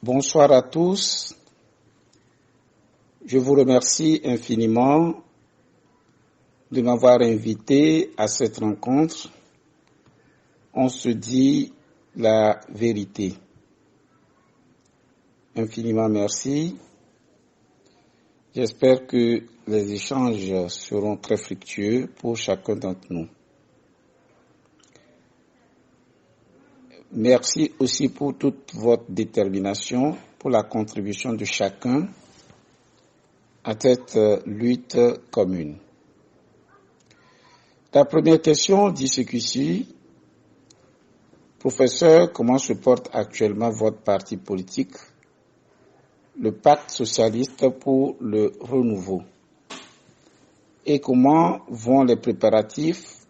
Bonsoir à tous. Je vous remercie infiniment de m'avoir invité à cette rencontre. On se dit la vérité. Infiniment merci. J'espère que les échanges seront très fructueux pour chacun d'entre nous. Merci aussi pour toute votre détermination, pour la contribution de chacun à cette lutte commune. La première question dit ce qui suit. Professeur, comment se porte actuellement votre parti politique, le Pacte socialiste pour le renouveau? Et comment vont les préparatifs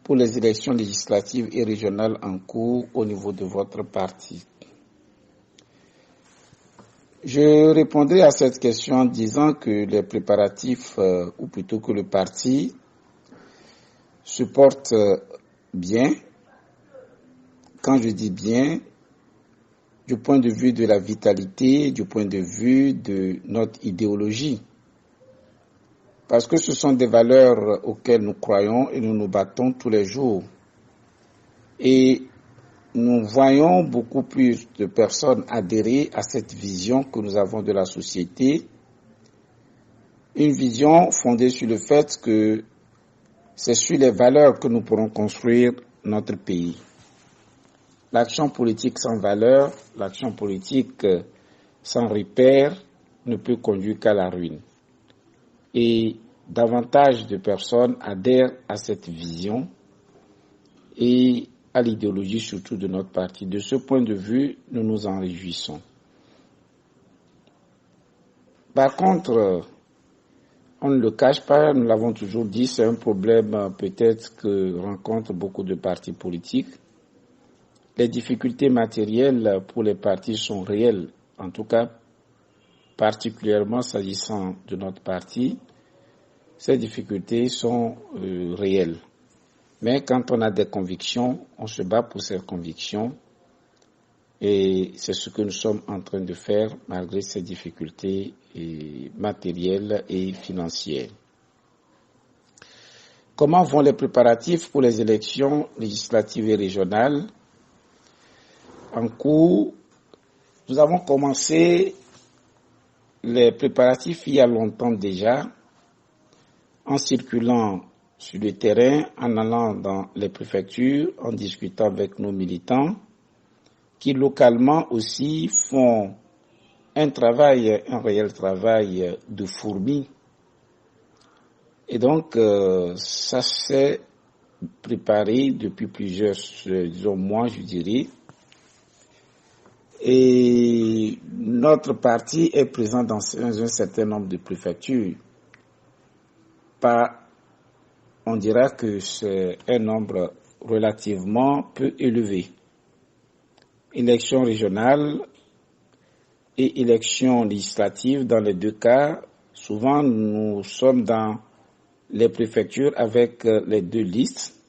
pour les élections législatives et régionales en cours au niveau de votre parti? Je répondrai à cette question en disant que les préparatifs, ou plutôt que le parti, se porte bien. Quand je dis bien, du point de vue de la vitalité, du point de vue de notre idéologie. Parce que ce sont des valeurs auxquelles nous croyons et nous nous battons tous les jours. Et nous voyons beaucoup plus de personnes adhérer à cette vision que nous avons de la société. Une vision fondée sur le fait que c'est sur les valeurs que nous pourrons construire notre pays. L'action politique sans valeur, l'action politique sans repère ne peut conduire qu'à la ruine. Et davantage de personnes adhèrent à cette vision et à l'idéologie surtout de notre parti. De ce point de vue, nous nous en réjouissons. Par contre, on ne le cache pas, nous l'avons toujours dit, c'est un problème peut-être que rencontrent beaucoup de partis politiques. Les difficultés matérielles pour les partis sont réelles, en tout cas particulièrement s'agissant de notre parti. Ces difficultés sont réelles. Mais quand on a des convictions, on se bat pour ces convictions et c'est ce que nous sommes en train de faire malgré ces difficultés matérielles et financières. Comment vont les préparatifs pour les élections législatives et régionales en cours? Nous avons commencé les préparatifs il y a longtemps déjà, en circulant sur le terrain, en allant dans les préfectures, en discutant avec nos militants, qui localement aussi font un réel travail de fourmi. Et donc, ça s'est préparé depuis plusieurs mois, je dirais. Et notre parti est présent dans un certain nombre de préfectures. On dira que c'est un nombre relativement peu élevé. Élections régionales et élections législatives, dans les deux cas, souvent nous sommes dans les préfectures avec les deux listes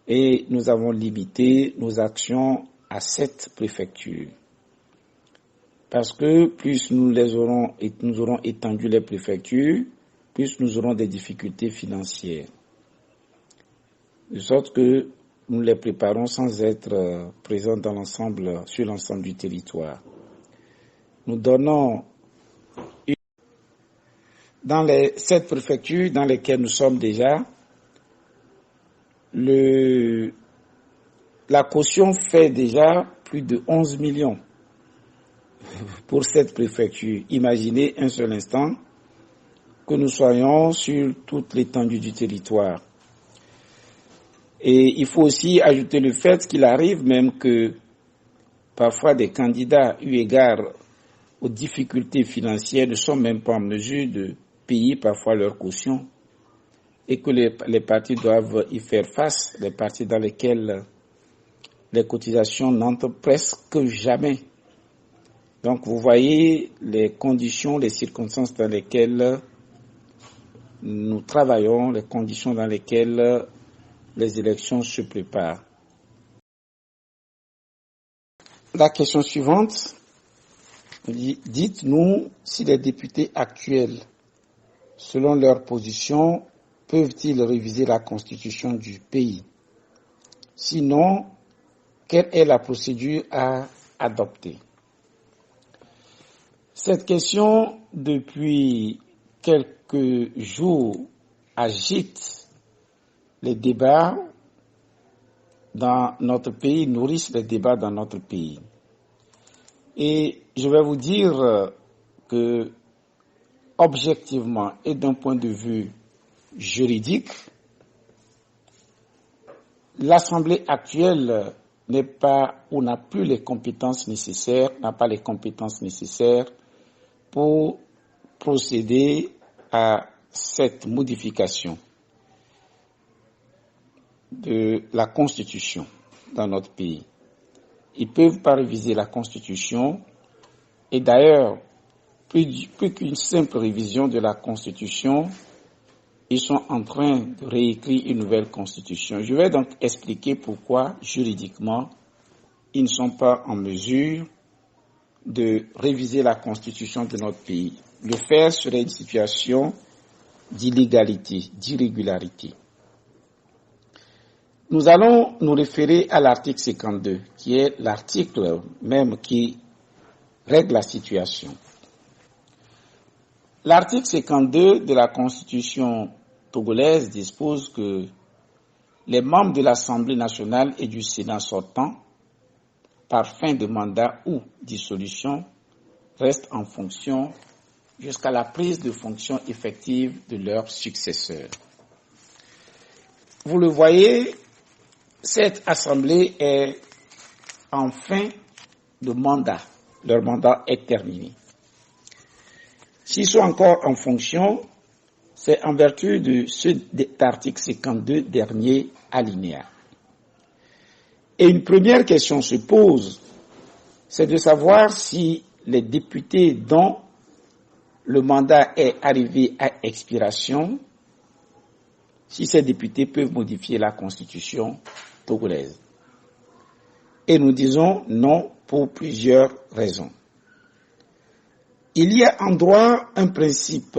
et nous avons limité nos actions à 7 préfectures. Parce que plus nous aurons étendu les préfectures, plus nous aurons des difficultés financières. De sorte que nous les préparons sans être présents sur l'ensemble du territoire. Nous donnons dans les 7 préfectures dans lesquelles nous sommes déjà, la caution fait déjà plus de 11 millions pour cette préfecture. Imaginez un seul instant que nous soyons sur toute l'étendue du territoire. Et il faut aussi ajouter le fait qu'il arrive même que parfois des candidats, eu égard aux difficultés financières, ne sont même pas en mesure de payer parfois leur caution et que les partis doivent y faire face, les partis dans lesquels les cotisations n'entrent presque jamais. Donc vous voyez les conditions, les circonstances dans lesquelles nous travaillons, les conditions dans lesquelles les élections se préparent. La question suivante, Dites-nous si les députés actuels, selon leur position, peuvent-ils réviser la constitution du pays? Sinon, quelle est la procédure à adopter? Cette question, depuis quelques jours, agite les débats dans notre pays, nourrissent les débats dans notre pays. Et je vais vous dire que, objectivement et d'un point de vue juridique, l'Assemblée actuelle n'est pas ou n'a plus les compétences nécessaires, n'a pas les compétences nécessaires pour procéder à cette modification de la Constitution dans notre pays. Ils ne peuvent pas réviser la Constitution et d'ailleurs, plus qu'une simple révision de la Constitution, ils sont en train de réécrire une nouvelle Constitution. Je vais donc expliquer pourquoi, juridiquement, ils ne sont pas en mesure de réviser la Constitution de notre pays. Le faire serait une situation d'illégalité, d'irrégularité. Nous allons nous référer à l'article 52, qui est l'article même qui règle la situation. L'article 52 de la Constitution togolaise dispose que les membres de l'Assemblée nationale et du Sénat sortant, par fin de mandat ou dissolution, restent en fonction jusqu'à la prise de fonction effective de leurs successeurs. Vous le voyez, cette Assemblée est en fin de mandat. Leur mandat est terminé. S'ils sont encore en fonction, c'est en vertu de cet article 52, dernier alinéa. Et une première question se pose, c'est de savoir si les députés dont le mandat est arrivé à expiration, si ces députés peuvent modifier la Constitution togolaise. Et nous disons non pour plusieurs raisons. Il y a en droit un principe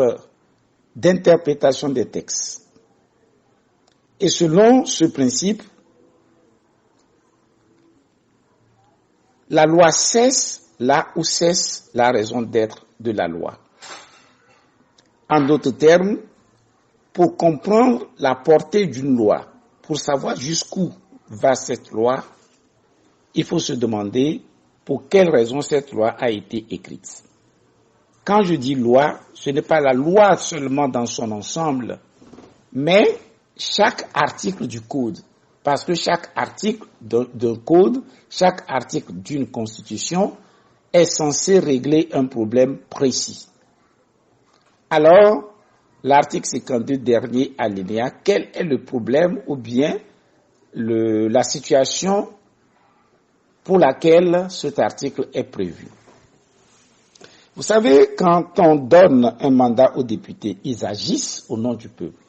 d'interprétation des textes. Et selon ce principe, la loi cesse là où cesse la raison d'être de la loi. En d'autres termes, pour comprendre la portée d'une loi, pour savoir jusqu'où va cette loi, il faut se demander pour quelle raison cette loi a été écrite. Quand je dis loi, ce n'est pas la loi seulement dans son ensemble, mais chaque article du code. Parce que chaque article d'un code, chaque article d'une constitution est censé régler un problème précis. Alors, l'article 52 dernier alinéa, quel est le problème ou bien la situation pour laquelle cet article est prévu? Vous savez, quand on donne un mandat aux députés, ils agissent au nom du peuple.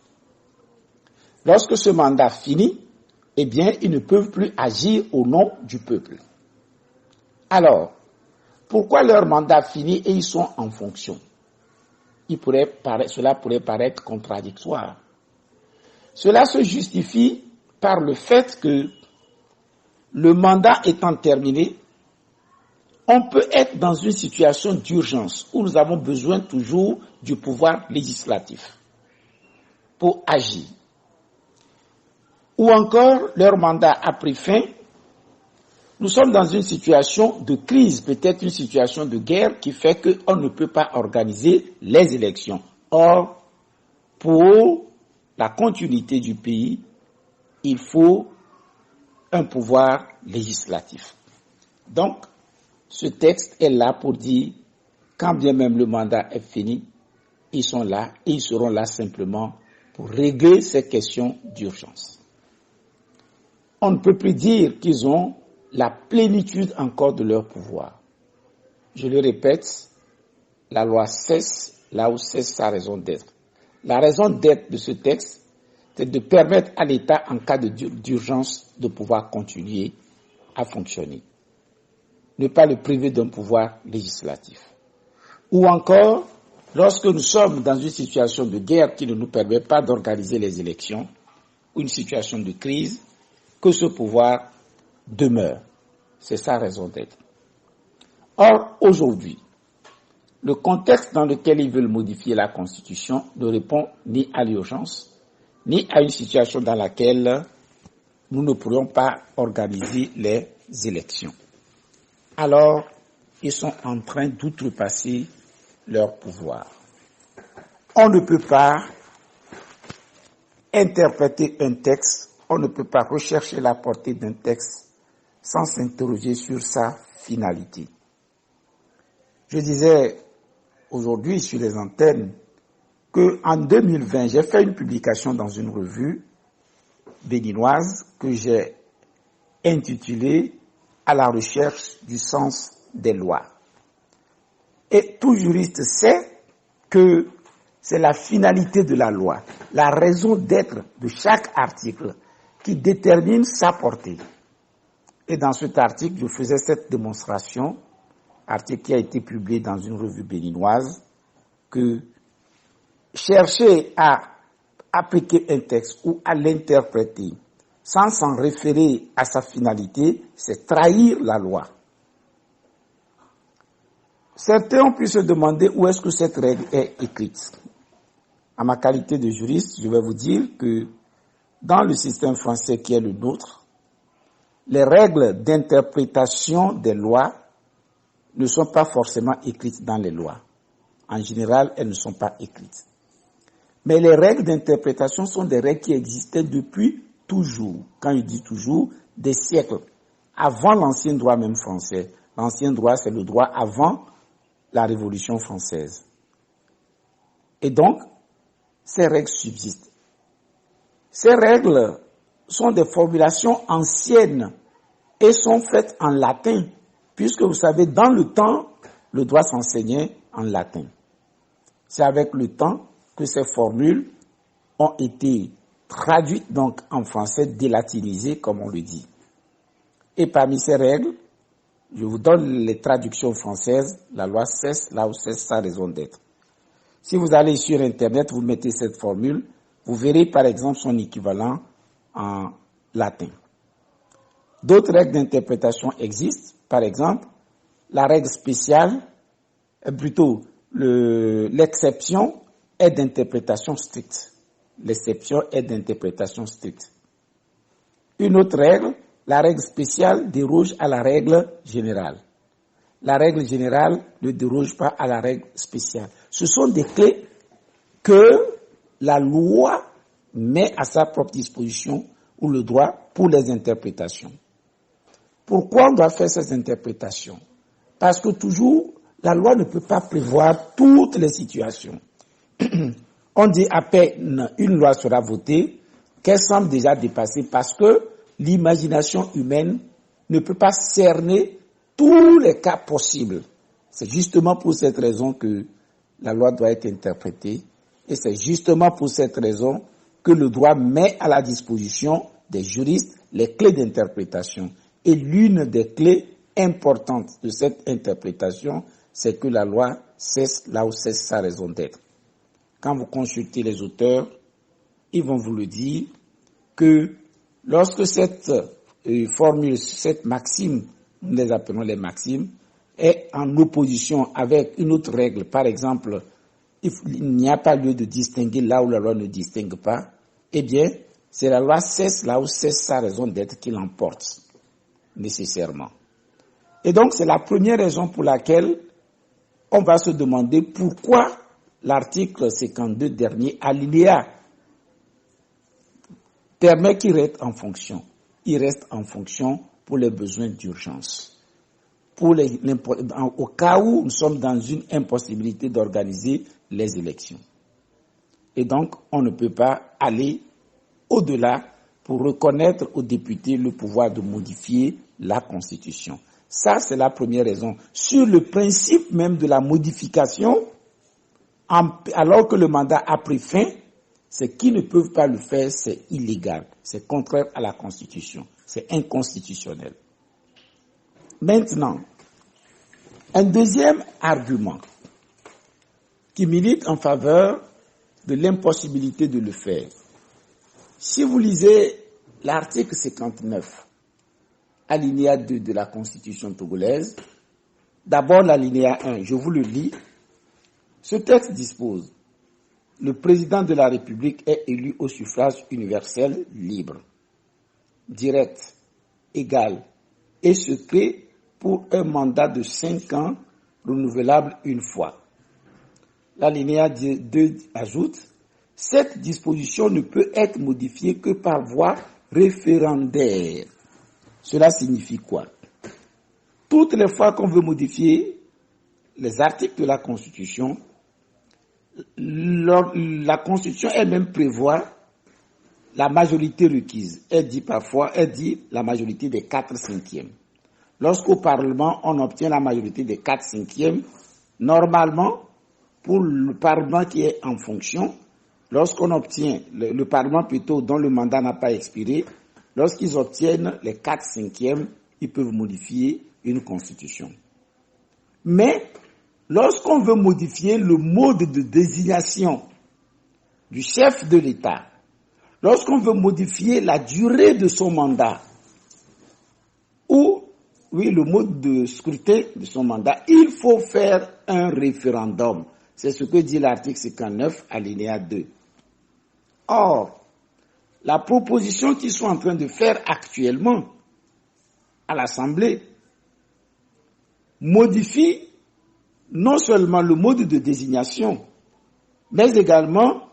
Lorsque ce mandat finit, eh bien, ils ne peuvent plus agir au nom du peuple. Alors, pourquoi leur mandat finit et ils sont en fonction? Cela pourrait paraître contradictoire. Cela se justifie par le fait que le mandat étant terminé, on peut être dans une situation d'urgence où nous avons besoin toujours du pouvoir législatif pour agir. Ou encore, leur mandat a pris fin. Nous sommes dans une situation de crise, peut-être une situation de guerre qui fait qu'on ne peut pas organiser les élections. Or, pour la continuité du pays, il faut un pouvoir législatif. Donc, ce texte est là pour dire, quand bien même le mandat est fini, ils sont là et ils seront là simplement pour régler ces questions d'urgence. On ne peut plus dire qu'ils ont la plénitude encore de leur pouvoir. Je le répète, la loi cesse là où cesse sa raison d'être. La raison d'être de ce texte, c'est de permettre à l'État, en cas d'urgence, de pouvoir continuer à fonctionner. Ne pas le priver d'un pouvoir législatif. Ou encore, lorsque nous sommes dans une situation de guerre qui ne nous permet pas d'organiser les élections, ou une situation de crise, que ce pouvoir demeure. C'est sa raison d'être. Or, aujourd'hui, le contexte dans lequel ils veulent modifier la Constitution ne répond ni à l'urgence, ni à une situation dans laquelle nous ne pourrions pas organiser les élections. Alors, ils sont en train d'outrepasser leur pouvoir. On ne peut pas interpréter un texte, on ne peut pas rechercher la portée d'un texte sans s'interroger sur sa finalité. Je disais aujourd'hui sur les antennes qu'en 2020, j'ai fait une publication dans une revue béninoise que j'ai intitulée « À la recherche du sens des lois ». Et tout juriste sait que c'est la finalité de la loi, la raison d'être de chaque article qui détermine sa portée. Et dans cet article, je faisais cette démonstration, article qui a été publié dans une revue béninoise, que chercher à appliquer un texte ou à l'interpréter sans s'en référer à sa finalité, c'est trahir la loi. Certains ont pu se demander où est-ce que cette règle est écrite. À ma qualité de juriste, je vais vous dire que dans le système français qui est le nôtre, les règles d'interprétation des lois ne sont pas forcément écrites dans les lois. En général, elles ne sont pas écrites. Mais les règles d'interprétation sont des règles qui existaient depuis toujours. Quand je dis toujours, des siècles. Avant l'ancien droit même français. L'ancien droit, c'est le droit avant la Révolution française. Et donc, ces règles subsistent. Ces règles sont des formulations anciennes et sont faites en latin, puisque vous savez, dans le temps, le droit s'enseignait en latin. C'est avec le temps que ces formules ont été traduites donc en français délatinisées, comme on le dit. Et parmi ces règles, je vous donne les traductions françaises, la loi cesse là où cesse sa raison d'être. Si vous allez sur Internet, vous mettez cette formule, vous verrez par exemple son équivalent en latin. D'autres règles d'interprétation existent, par exemple, la règle spéciale, plutôt l'exception est d'interprétation stricte. L'exception est d'interprétation stricte. Une autre règle, la règle spéciale déroge à la règle générale. La règle générale ne déroge pas à la règle spéciale. Ce sont des clés que la loi met à sa propre disposition ou le droit pour les interprétations. Pourquoi on doit faire ces interprétations? Parce que toujours, la loi ne peut pas prévoir toutes les situations. On dit à peine une loi sera votée qu'elle semble déjà dépassée parce que l'imagination humaine ne peut pas cerner tous les cas possibles. C'est justement pour cette raison que la loi doit être interprétée et c'est justement pour cette raison que le droit met à la disposition des juristes les clés d'interprétation. Et l'une des clés importantes de cette interprétation, c'est que la loi cesse là où cesse sa raison d'être. Quand vous consultez les auteurs, ils vont vous le dire que lorsque cette formule, cette maxime, nous les appelons les maximes, est en opposition avec une autre règle, par exemple, il n'y a pas lieu de distinguer là où la loi ne distingue pas, eh bien, c'est la loi cesse là où cesse sa raison d'être qui l'emporte, nécessairement. Et donc, c'est la première raison pour laquelle on va se demander pourquoi l'article 52 dernier, alinéa, permet qu'il reste en fonction. Il reste en fonction pour les besoins d'urgence. Au cas où nous sommes dans une impossibilité d'organiser les élections. Et donc, on ne peut pas aller au-delà pour reconnaître aux députés le pouvoir de modifier la Constitution. Ça, c'est la première raison. Sur le principe même de la modification, alors que le mandat a pris fin, ceux qui ne peuvent pas le faire, c'est illégal. C'est contraire à la Constitution. C'est inconstitutionnel. Maintenant, un deuxième argument qui militent en faveur de l'impossibilité de le faire. Si vous lisez l'article 59, alinéa 2 de la Constitution togolaise, d'abord l'alinéa 1, je vous le lis. Ce texte dispose: le président de la République est élu au suffrage universel libre, direct, égal et secret pour un mandat de 5 ans renouvelable une fois. L'alinéa 2 ajoute: cette disposition ne peut être modifiée que par voie référendaire. Cela signifie quoi? Toutes les fois qu'on veut modifier les articles de la Constitution, la Constitution elle-même prévoit la majorité requise. Elle dit la majorité des 4/5. Lorsqu'au Parlement, on obtient la majorité des 4/5, normalement, pour le Parlement qui est en fonction, lorsqu'on obtient, le Parlement plutôt dont le mandat n'a pas expiré, lorsqu'ils obtiennent les 4/5, ils peuvent modifier une constitution. Mais lorsqu'on veut modifier le mode de désignation du chef de l'État, lorsqu'on veut modifier la durée de son mandat, ou le mode de scrutin de son mandat, il faut faire un référendum. C'est ce que dit l'article 59, alinéa 2. Or, la proposition qu'ils sont en train de faire actuellement à l'Assemblée modifie non seulement le mode de désignation, mais également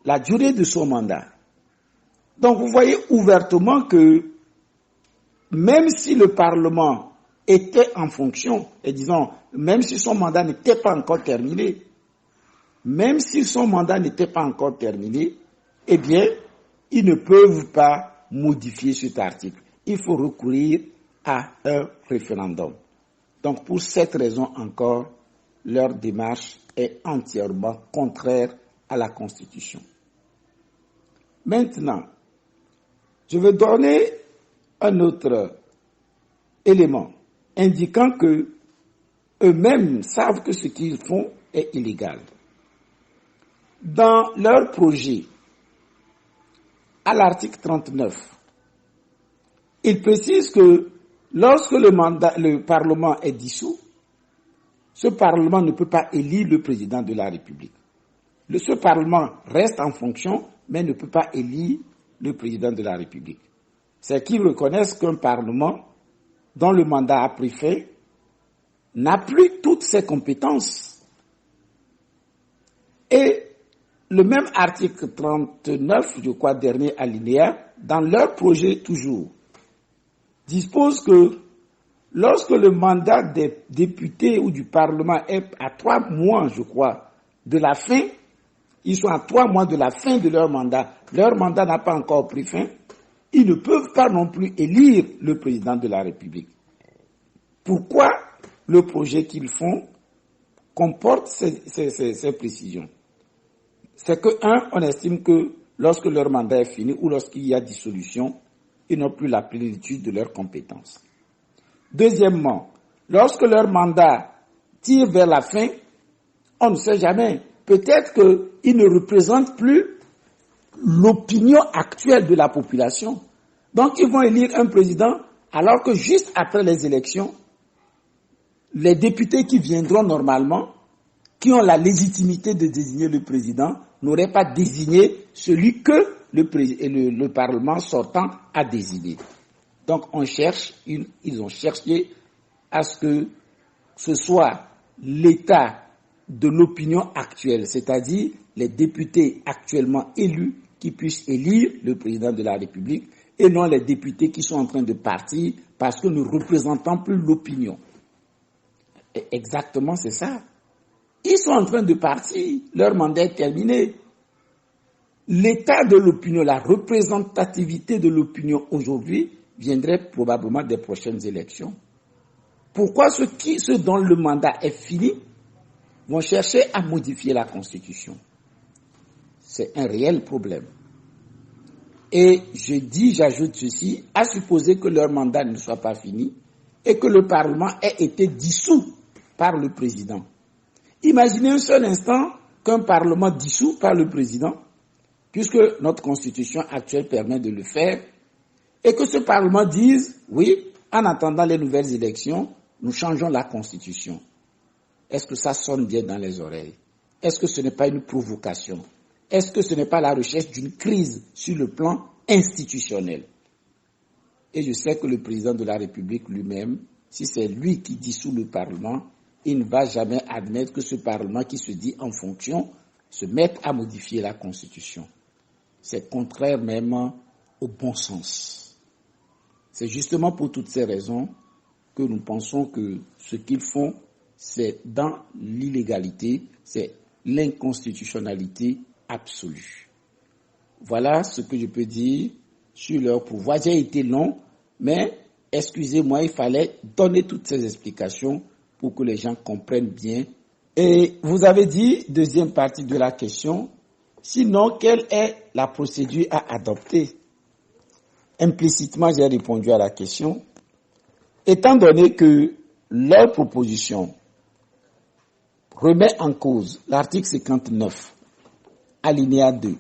la durée de son mandat. Donc vous voyez ouvertement que même si le Parlement était en fonction, et disons, même si son mandat n'était pas encore terminé, eh bien, ils ne peuvent pas modifier cet article. Il faut recourir à un référendum. Donc, pour cette raison encore, leur démarche est entièrement contraire à la Constitution. Maintenant, je vais donner un autre élément indiquant que eux-mêmes savent que ce qu'ils font est illégal. Dans leur projet, à l'article 39, ils précisent que lorsque le Parlement est dissous, ce Parlement ne peut pas élire le président de la République. Ce Parlement reste en fonction, mais ne peut pas élire le président de la République. C'est qu'ils reconnaissent qu'un Parlement dont le mandat a pris fin n'a plus toutes ses compétences. Et le même article 39, je crois, dernier alinéa, dans leur projet toujours, dispose que lorsque le mandat des députés ou du Parlement est à 3 mois, je crois, de la fin, ils sont à 3 mois de la fin de leur mandat n'a pas encore pris fin, ils ne peuvent pas non plus élire le président de la République. Pourquoi le projet qu'ils font comporte ces précisions? C'est que, on estime que lorsque leur mandat est fini ou lorsqu'il y a dissolution, ils n'ont plus la plénitude de leurs compétences. Deuxièmement, lorsque leur mandat tire vers la fin, on ne sait jamais. Peut-être qu'ils ne représentent plus l'opinion actuelle de la population. Donc, ils vont élire un président alors que juste après les élections, les députés qui viendront normalement, qui ont la légitimité de désigner le président, n'auraient pas désigné celui que le Parlement sortant a désigné. Donc, ils ont cherché à ce que ce soit l'état de l'opinion actuelle, c'est-à-dire les députés actuellement élus qui puissent élire le président de la République et non les députés qui sont en train de partir parce que nous ne représentons plus l'opinion. Et exactement, c'est ça. Ils sont en train de partir, leur mandat est terminé. L'état de l'opinion, la représentativité de l'opinion aujourd'hui viendrait probablement des prochaines élections. Pourquoi ceux dont le mandat est fini vont chercher à modifier la Constitution? C'est un réel problème. Et j'ajoute ceci, à supposer que leur mandat ne soit pas fini et que le Parlement ait été dissous par le président. Imaginez un seul instant qu'un parlement dissous par le président, puisque notre constitution actuelle permet de le faire, et que ce parlement dise, oui, en attendant les nouvelles élections, nous changeons la constitution. Est-ce que ça sonne bien dans les oreilles? Est-ce que ce n'est pas une provocation? Est-ce que ce n'est pas la recherche d'une crise sur le plan institutionnel? Et je sais que le président de la République lui-même, si c'est lui qui dissout le Parlement, il ne va jamais admettre que ce Parlement qui se dit en fonction se mette à modifier la Constitution. C'est contraire même au bon sens. C'est justement pour toutes ces raisons que nous pensons que ce qu'ils font, c'est dans l'illégalité, c'est l'inconstitutionnalité absolue. Voilà ce que je peux dire sur leur pouvoir. J'ai été long, mais excusez-moi, il fallait donner toutes ces explications pour que les gens comprennent bien. Et vous avez dit, deuxième partie de la question, sinon, quelle est la procédure à adopter? Implicitement, j'ai répondu à la question. Étant donné que leur proposition remet en cause l'article 59, alinéa 2,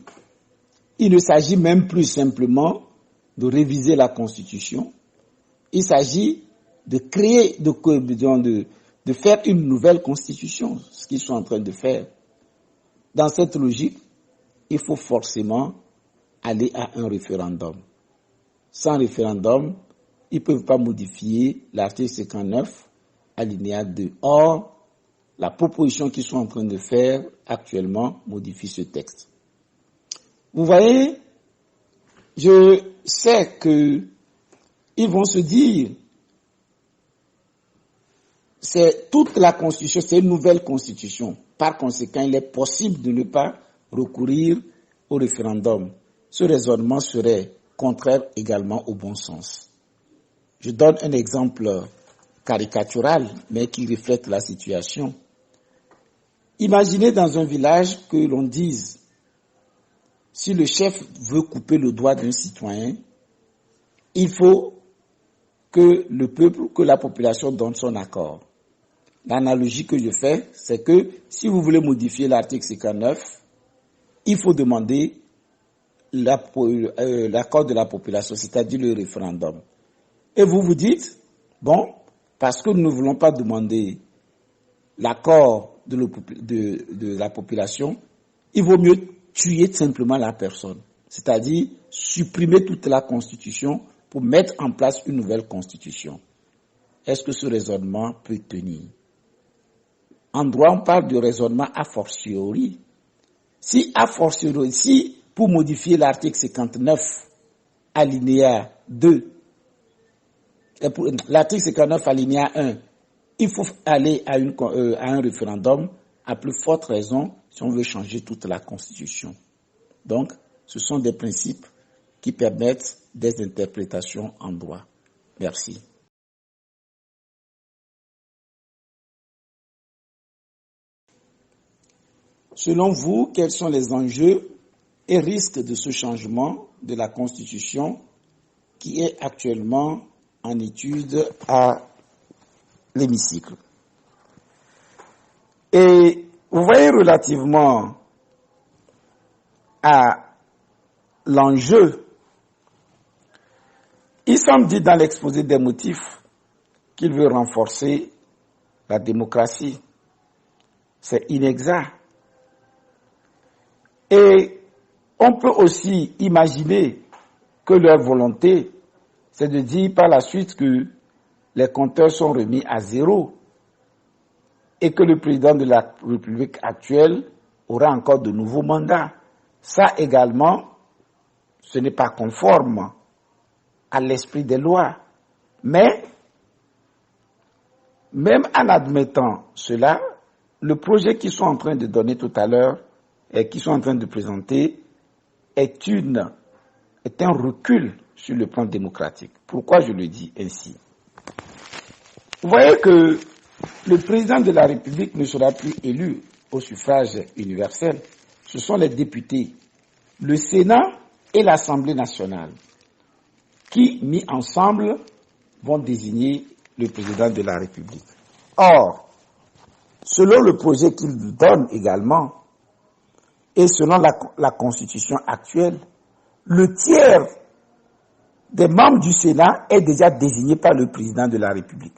il ne s'agit même plus simplement de réviser la Constitution, il s'agit de créer, de faire une nouvelle Constitution, ce qu'ils sont en train de faire. Dans cette logique, il faut forcément aller à un référendum. Sans référendum, ils ne peuvent pas modifier l'article 59, alinéa 2. Or, la proposition qu'ils sont en train de faire actuellement modifie ce texte. Vous voyez, je sais qu'ils vont se dire, c'est toute la Constitution, c'est une nouvelle Constitution. Par conséquent, il est possible de ne pas recourir au référendum. Ce raisonnement serait contraire également au bon sens. Je donne un exemple caricatural, mais qui reflète la situation. Imaginez dans un village que l'on dise, si le chef veut couper le doigt d'un citoyen, il faut que le peuple, que la population donne son accord. L'analogie que je fais, c'est que si vous voulez modifier l'article 59, il faut demander l'accord de la population, c'est-à-dire le référendum. Et vous vous dites, bon, parce que nous ne voulons pas demander l'accord de la population, il vaut mieux tuer simplement la personne, c'est-à-dire supprimer toute la Constitution pour mettre en place une nouvelle Constitution. Est-ce que ce raisonnement peut tenir? En droit, on parle de raisonnement a fortiori. Si pour modifier l'article 59, alinéa 2, l'article 59, alinéa 1, il faut aller à un référendum, à plus forte raison si on veut changer toute la Constitution. Donc, ce sont des principes qui permettent des interprétations en droit. Merci. Selon vous, quels sont les enjeux et risques de ce changement de la Constitution qui est actuellement en étude à l'hémicycle? Et vous voyez, relativement à l'enjeu, il semble dit dans l'exposé des motifs qu'il veut renforcer la démocratie. C'est inexact. Et on peut aussi imaginer que leur volonté, c'est de dire par la suite que les compteurs sont remis à zéro et que le président de la République actuelle aura encore de nouveaux mandats. Ça également, ce n'est pas conforme à l'esprit des lois. Mais, même en admettant cela, le projet qu'ils sont en train de donner tout à l'heure et qu'ils sont en train de présenter est un recul sur le plan démocratique. Pourquoi je le dis ainsi? Vous voyez que le président de la République ne sera plus élu au suffrage universel. Ce sont les députés, le Sénat et l'Assemblée nationale qui, mis ensemble, vont désigner le président de la République. Or, selon le projet qu'il donne également, et selon la Constitution actuelle, le tiers des membres du Sénat est déjà désigné par le président de la République.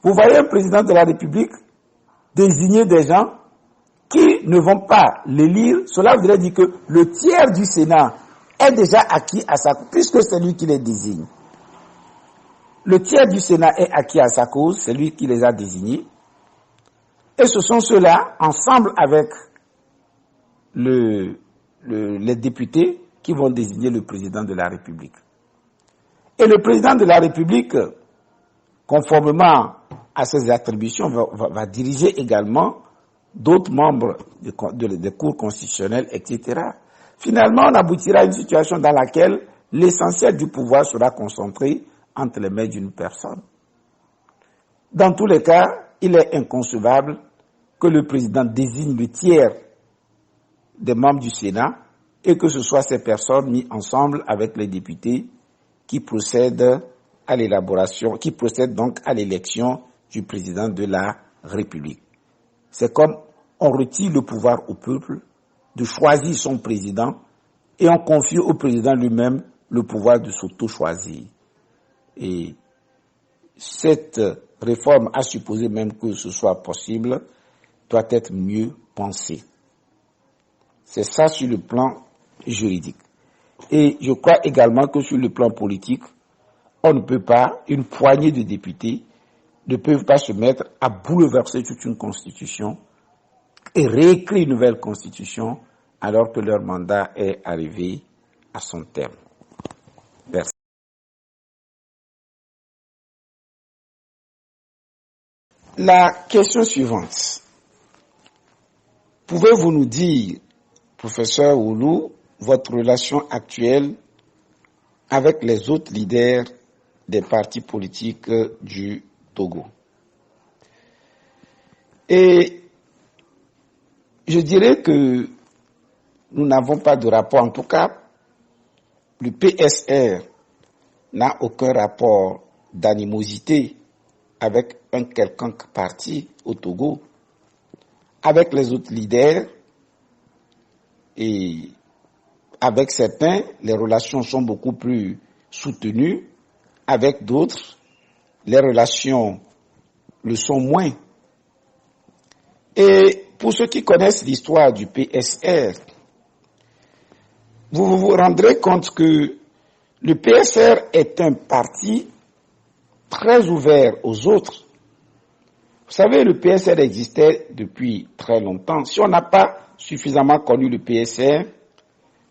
Vous voyez un président de la République désigner des gens qui ne vont pas l'élire, cela voudrait dire que le tiers du Sénat est déjà acquis à sa cause, puisque c'est lui qui les désigne. Le tiers du Sénat est acquis à sa cause, c'est lui qui les a désignés. Et ce sont ceux-là, ensemble avec les députés, qui vont désigner le président de la République. Et le président de la République, conformément à ses attributions, va diriger également d'autres membres des cours constitutionnelles, etc. Finalement, on aboutira à une situation dans laquelle l'essentiel du pouvoir sera concentré entre les mains d'une personne. Dans tous les cas, il est inconcevable que le président désigne le tiers des membres du Sénat et que ce soit ces personnes mises ensemble avec les députés qui procèdent à l'élaboration, qui procèdent donc à l'élection du président de la République. C'est comme on retire le pouvoir au peuple de choisir son président et on confie au président lui-même le pouvoir de s'auto-choisir. Et cette réforme, à supposer même que ce soit possible, doit être mieux pensée. C'est ça sur le plan juridique. Et je crois également que sur le plan politique, on ne peut pas, une poignée de députés ne peuvent pas se mettre à bouleverser toute une constitution et réécrire une nouvelle constitution alors que leur mandat est arrivé à son terme. Merci. La question suivante. Pouvez-vous nous dire, professeur Oulou, votre relation actuelle avec les autres leaders des partis politiques du Togo? Et je dirais que nous n'avons pas de rapport. En tout cas, le PSR n'a aucun rapport d'animosité avec un quelconque parti au Togo. Avec les autres leaders et avec certains, les relations sont beaucoup plus soutenues. Avec d'autres, les relations le sont moins. Et pour ceux qui connaissent l'histoire du PSR, vous vous rendrez compte que le PSR est un parti très ouvert aux autres. Vous savez, le PSR existait depuis très longtemps. Si on n'a pas suffisamment connu le PSR,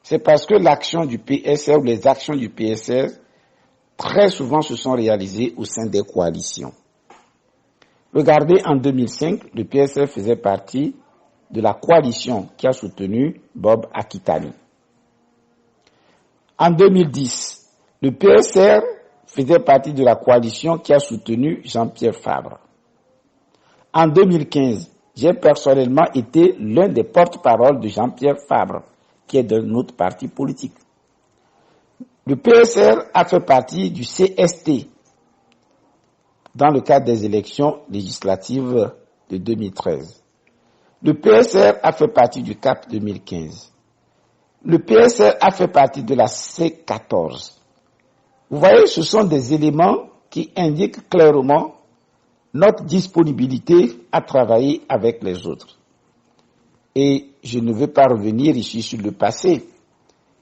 c'est parce que l'action du PSR ou les actions du PSR, très souvent se sont réalisées au sein des coalitions. Regardez, en 2005, le PSR faisait partie de la coalition qui a soutenu Bob Akitani. En 2010, le PSR faisait partie de la coalition qui a soutenu Jean-Pierre Fabre. En 2015, j'ai personnellement été l'un des porte-parole de Jean-Pierre Fabre, qui est d'un autre parti politique. Le PSR a fait partie du CST dans le cadre des élections législatives de 2013. Le PSR a fait partie du CAP 2015. Le PSR a fait partie de la C14. Vous voyez, ce sont des éléments qui indiquent clairement notre disponibilité à travailler avec les autres. Et je ne veux pas revenir ici sur le passé.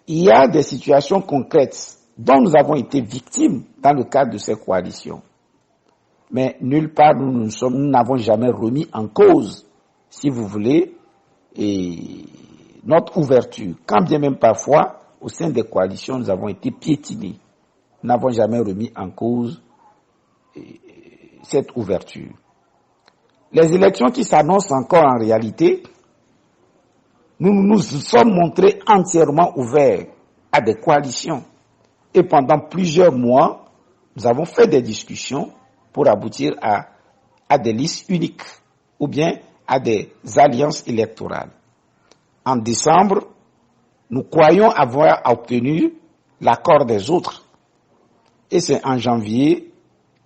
Il y a des situations concrètes dont nous avons été victimes dans le cadre de ces coalitions. Mais nulle part nous n'avons jamais remis en cause, si vous voulez, et notre ouverture. Quand bien même parfois, au sein des coalitions, nous avons été piétinés. Nous n'avons jamais remis en cause cette ouverture. Les élections qui s'annoncent encore en réalité, nous nous sommes montrés entièrement ouverts à des coalitions. Et pendant plusieurs mois, nous avons fait des discussions pour aboutir à des listes uniques ou bien à des alliances électorales. En décembre, nous croyons avoir obtenu l'accord des autres. Et c'est en janvier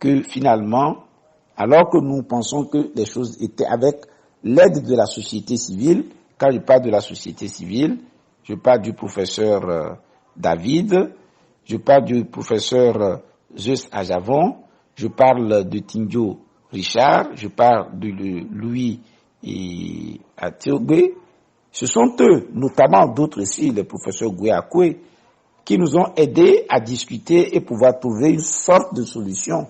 que finalement, Alors que nous pensons que les choses étaient avec l'aide de la société civile. Quand je parle de la société civile, je parle du professeur David, je parle du professeur Zeus Ajavon, je parle de Tindio Richard, je parle de Louis Atiogbe. Ce sont eux, notamment d'autres ici, les professeurs Goué, qui nous ont aidés à discuter et pouvoir trouver une sorte de solution.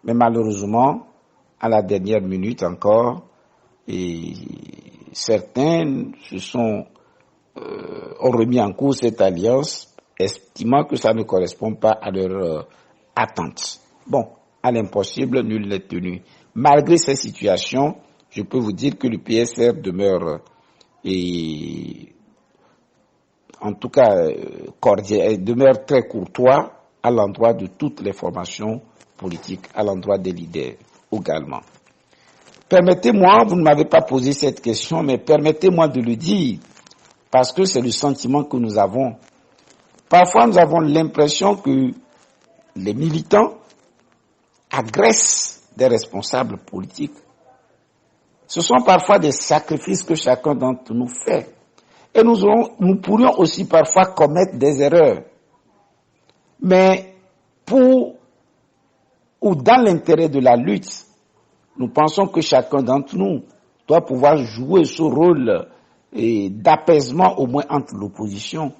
Mais malheureusement, à la dernière minute encore, et certains ont remis en cause cette alliance, estimant que ça ne correspond pas à leurs attentes. Bon, à l'impossible, nul n'est tenu. Malgré ces situations, je peux vous dire que le PSR demeure, en tout cas cordial, demeure très courtois à l'endroit de toutes les formations politiques, à l'endroit des leaders également. Permettez-moi, vous ne m'avez pas posé cette question, mais permettez-moi de le dire, parce que c'est le sentiment que nous avons. Parfois, nous avons l'impression que les militants agressent des responsables politiques. Ce sont parfois des sacrifices que chacun d'entre nous fait. Et nous pourrions aussi parfois commettre des erreurs. Mais dans l'intérêt de la lutte, nous pensons que chacun d'entre nous doit pouvoir jouer ce rôle d'apaisement au moins entre l'opposition.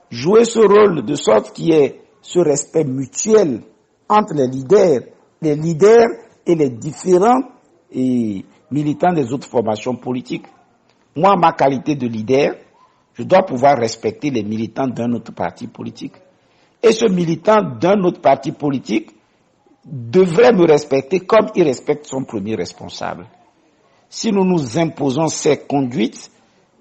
Jouer ce rôle de sorte qu'il y ait ce respect mutuel entre les leaders et les différents militants des autres formations politiques. Moi, en ma qualité de leader, je dois pouvoir respecter les militants d'un autre parti politique. Et ce militant d'un autre parti politique devrait me respecter comme il respecte son premier responsable. Si nous nous imposons ces conduites,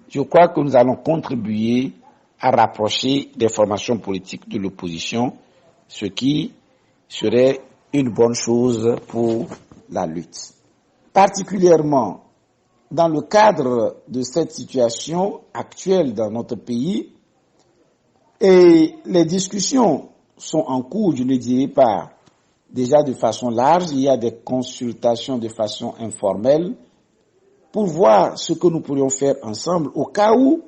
je crois que nous allons contribuer à rapprocher des formations politiques de l'opposition, ce qui serait une bonne chose pour la lutte. Particulièrement dans le cadre de cette situation actuelle dans notre pays, et les discussions sont en cours, je ne dirais pas déjà de façon large, il y a des consultations de façon informelle pour voir ce que nous pourrions faire ensemble au cas où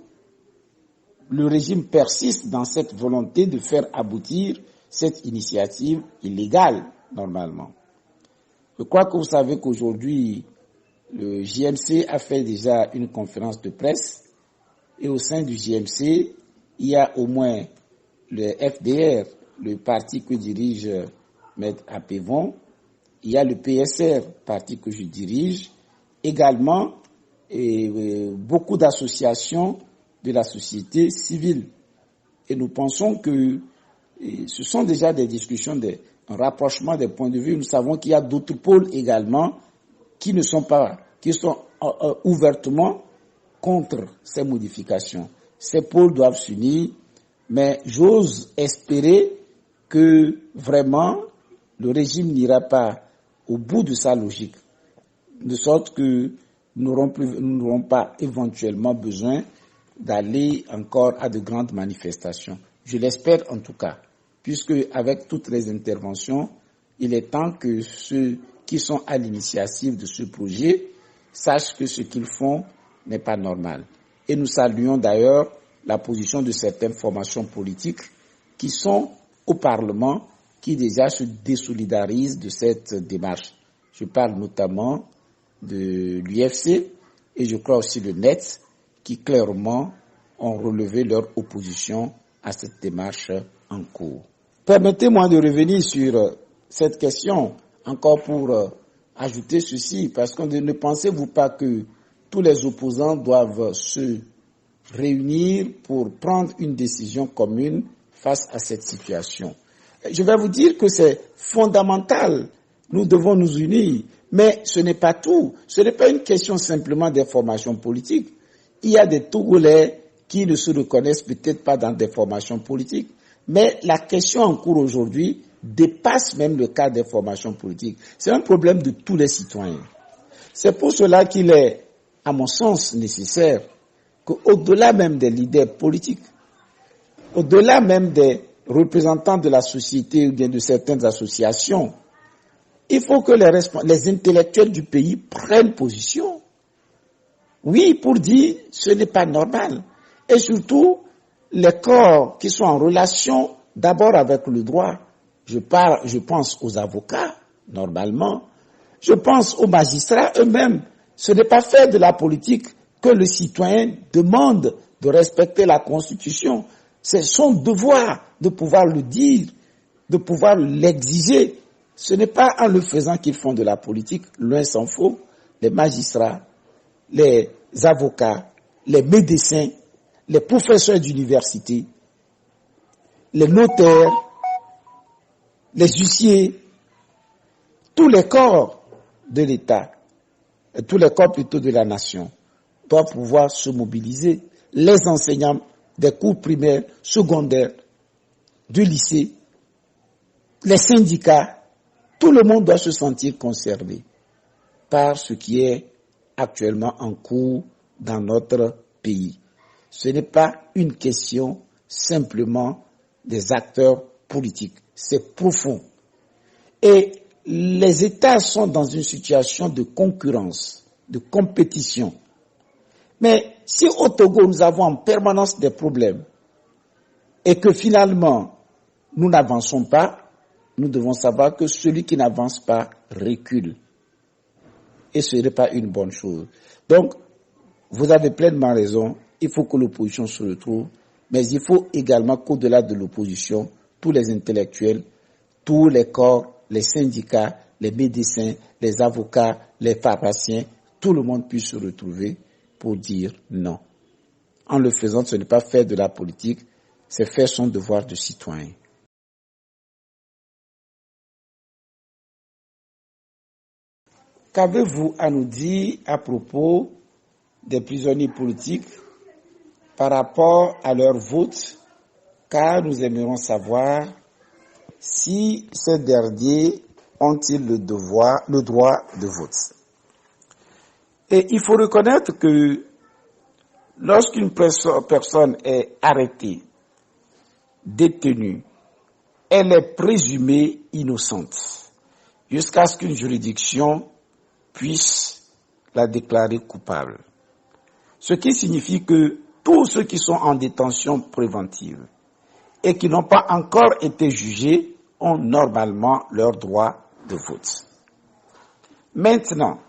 le régime persiste dans cette volonté de faire aboutir cette initiative illégale, normalement. Je crois que vous savez qu'aujourd'hui, le JMC a fait déjà une conférence de presse et au sein du JMC, il y a au moins le FDR, le parti que dirige Maître Apévon, il y a le PSR, parti que je dirige, également beaucoup d'associations de la société civile. Et nous pensons que ce sont déjà des discussions, un rapprochement des points de vue. Nous savons qu'il y a d'autres pôles également qui sont ouvertement contre ces modifications. Ces pôles doivent s'unir, mais j'ose espérer que vraiment le régime n'ira pas au bout de sa logique, de sorte que nous n'aurons pas éventuellement besoin d'aller encore à de grandes manifestations. Je l'espère en tout cas, puisque avec toutes les interventions, il est temps que ceux qui sont à l'initiative de ce projet sachent que ce qu'ils font n'est pas normal. Et nous saluons d'ailleurs la position de certaines formations politiques qui sont au Parlement, qui déjà se désolidarisent de cette démarche. Je parle notamment de l'UFC et je crois aussi de NET, qui clairement ont relevé leur opposition à cette démarche en cours. Permettez-moi de revenir sur cette question, encore pour ajouter ceci, parce que ne pensez-vous pas que tous les opposants doivent se réunir pour prendre une décision commune face à cette situation? Je vais vous dire que c'est fondamental. Nous devons nous unir, mais ce n'est pas tout. Ce n'est pas une question simplement des formations politiques. Il y a des Togolais qui ne se reconnaissent peut-être pas dans des formations politiques, mais la question en cours aujourd'hui dépasse même le cadre des formations politiques. C'est un problème de tous les citoyens. C'est pour cela qu'il est, à mon sens, nécessaire qu'au-delà même des leaders politiques, au-delà même des représentants de la société ou bien de certaines associations, Il faut que les intellectuels du pays prennent position. Oui, pour dire ce n'est pas normal. Et surtout, les corps qui sont en relation d'abord avec le droit. Je pense aux avocats, normalement. Je pense aux magistrats eux-mêmes. Ce n'est pas faire de la politique que le citoyen demande de respecter la Constitution. C'est son devoir de pouvoir le dire, de pouvoir l'exiger. Ce n'est pas en le faisant qu'ils font de la politique, loin s'en faut. Les magistrats, les avocats, les médecins, les professeurs d'université, les notaires, les huissiers, tous les corps de l'État, tous les corps plutôt de la nation, doivent pouvoir se mobiliser. Les enseignants des cours primaires, secondaires, du lycée, les syndicats, tout le monde doit se sentir concerné par ce qui est actuellement en cours dans notre pays. Ce n'est pas une question simplement des acteurs politiques, c'est profond. Et les États sont dans une situation de concurrence, de compétition. Mais si au Togo nous avons en permanence des problèmes et que finalement nous n'avançons pas, nous devons savoir que celui qui n'avance pas recule. Et ce n'est pas une bonne chose. Donc, vous avez pleinement raison, il faut que l'opposition se retrouve, mais il faut également qu'au-delà de l'opposition, tous les intellectuels, tous les corps, les syndicats, les médecins, les avocats, les pharmaciens, tout le monde puisse se retrouver pour dire non. En le faisant, ce n'est pas faire de la politique, c'est faire son devoir de citoyen. Qu'avez-vous à nous dire à propos des prisonniers politiques par rapport à leur vote, car nous aimerions savoir si ces derniers ont-ils le droit de vote. Et il faut reconnaître que lorsqu'une personne est arrêtée, détenue, elle est présumée innocente jusqu'à ce qu'une juridiction puisse la déclarer coupable. Ce qui signifie que tous ceux qui sont en détention préventive et qui n'ont pas encore été jugés ont normalement leur droit de vote. Maintenant,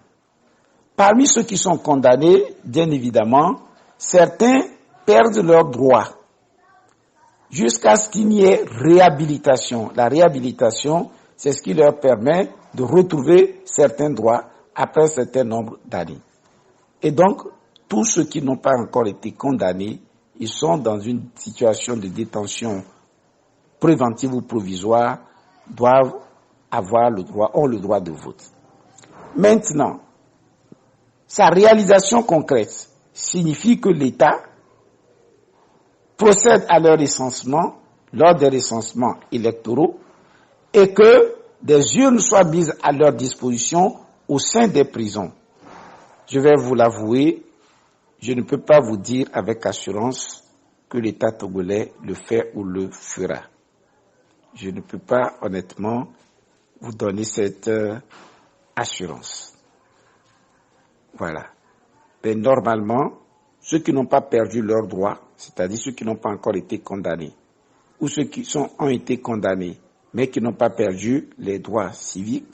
parmi ceux qui sont condamnés, bien évidemment, certains perdent leurs droits jusqu'à ce qu'il y ait réhabilitation. La réhabilitation, c'est ce qui leur permet de retrouver certains droits après un certain nombre d'années. Et donc, tous ceux qui n'ont pas encore été condamnés, ils sont dans une situation de détention préventive ou provisoire, doivent avoir ont le droit de vote. Maintenant, sa réalisation concrète signifie que l'État procède à leur recensement lors des recensements électoraux et que des urnes soient mises à leur disposition au sein des prisons. Je vais vous l'avouer, je ne peux pas vous dire avec assurance que l'État togolais le fait ou le fera. Je ne peux pas honnêtement vous donner cette assurance. Voilà. Mais normalement, ceux qui n'ont pas perdu leurs droits, c'est-à-dire ceux qui n'ont pas encore été condamnés, ou ceux qui ont été condamnés, mais qui n'ont pas perdu les droits civiques,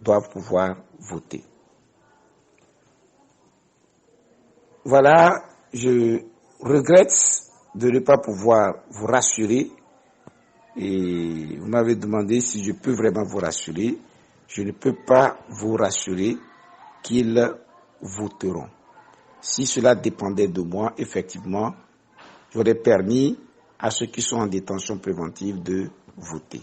doivent pouvoir voter. Voilà, je regrette de ne pas pouvoir vous rassurer. Et vous m'avez demandé si je peux vraiment vous rassurer. Je ne peux pas vous rassurer qu'ils voteront. Si cela dépendait de moi, effectivement, j'aurais permis à ceux qui sont en détention préventive de voter.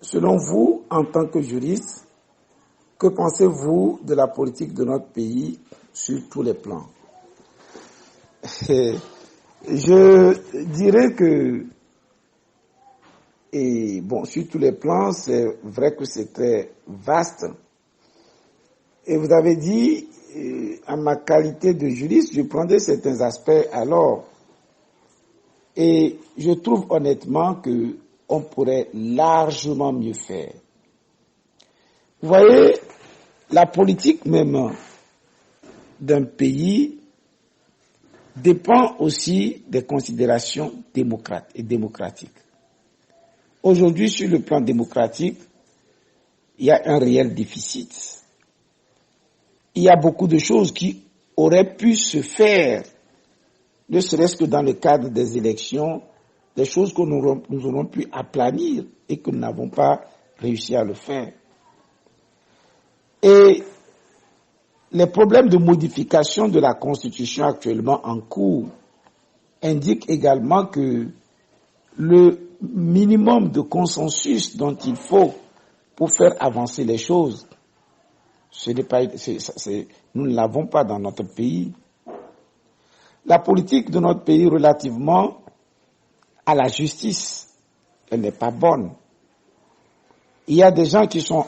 Selon vous, en tant que juriste, que pensez-vous de la politique de notre pays sur tous les plans? Je dirais que, sur tous les plans, c'est vrai que c'est très vaste. Et vous avez dit, en ma qualité de juriste, je prendrai certains aspects alors. Et je trouve honnêtement qu'on pourrait largement mieux faire. Vous voyez, la politique même d'un pays dépend aussi des considérations démocratiques. Aujourd'hui, sur le plan démocratique, il y a un réel déficit. Il y a beaucoup de choses qui auraient pu se faire, ne serait-ce que dans le cadre des élections, des choses que nous aurons pu aplanir et que nous n'avons pas réussi à le faire. Et les problèmes de modification de la Constitution actuellement en cours indiquent également que le minimum de consensus dont il faut pour faire avancer les choses, nous ne l'avons pas dans notre pays. La politique de notre pays relativement à la justice, elle n'est pas bonne. Il y a des gens qui sont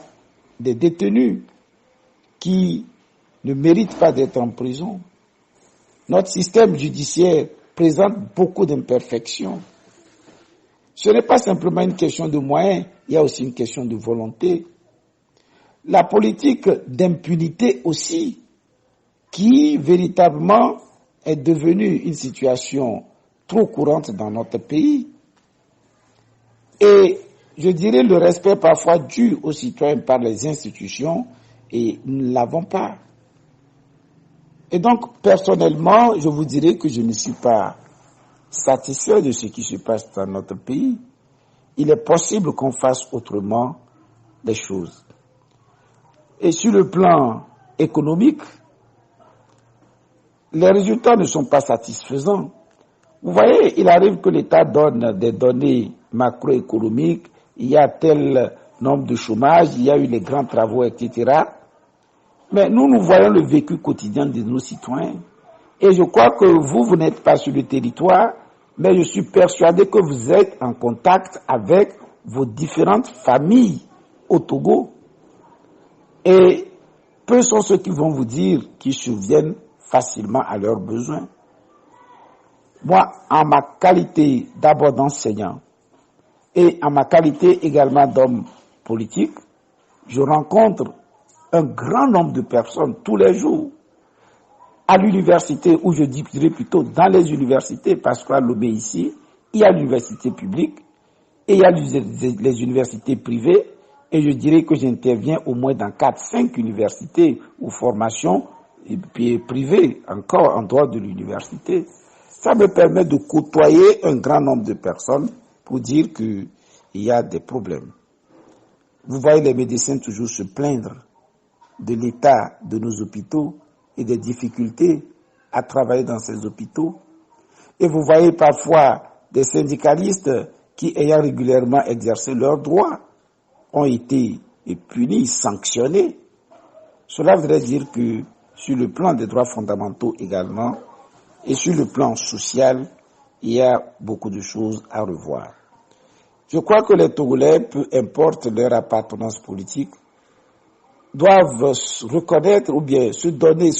des détenus qui ne méritent pas d'être en prison. Notre système judiciaire présente beaucoup d'imperfections. Ce n'est pas simplement une question de moyens, il y a aussi une question de volonté. La politique d'impunité aussi, qui véritablement est devenue une situation trop courante dans notre pays. Et je dirais le respect parfois dû aux citoyens par les institutions, et nous ne l'avons pas. Et donc, personnellement, je vous dirais que je ne suis pas satisfait de ce qui se passe dans notre pays. Il est possible qu'on fasse autrement les choses. Et sur le plan économique, les résultats ne sont pas satisfaisants. Vous voyez, il arrive que l'État donne des données macroéconomiques, il y a tel nombre de chômage, il y a eu les grands travaux, etc. Mais nous voyons le vécu quotidien de nos citoyens. Et je crois que vous n'êtes pas sur le territoire, mais je suis persuadé que vous êtes en contact avec vos différentes familles au Togo. Et peu sont ceux qui vont vous dire qu'ils subviennent facilement à leurs besoins. Moi, en ma qualité d'abord d'enseignant et en ma qualité également d'homme politique, je rencontre un grand nombre de personnes tous les jours à l'université, ou je dirais plutôt dans les universités, parce qu'à Lomé ici, il y a l'université publique et il y a les universités privées, et je dirais que j'interviens au moins dans 4-5 universités ou formations privées encore en dehors de l'université. Ça me permet de côtoyer un grand nombre de personnes pour dire qu'il y a des problèmes. Vous voyez les médecins toujours se plaindre de l'état de nos hôpitaux et des difficultés à travailler dans ces hôpitaux. Et vous voyez parfois des syndicalistes qui, ayant régulièrement exercé leurs droits, ont été punis, sanctionnés. Cela voudrait dire que sur le plan des droits fondamentaux également, et sur le plan social, il y a beaucoup de choses à revoir. Je crois que les Togolais, peu importe leur appartenance politique, doivent reconnaître ou bien se donner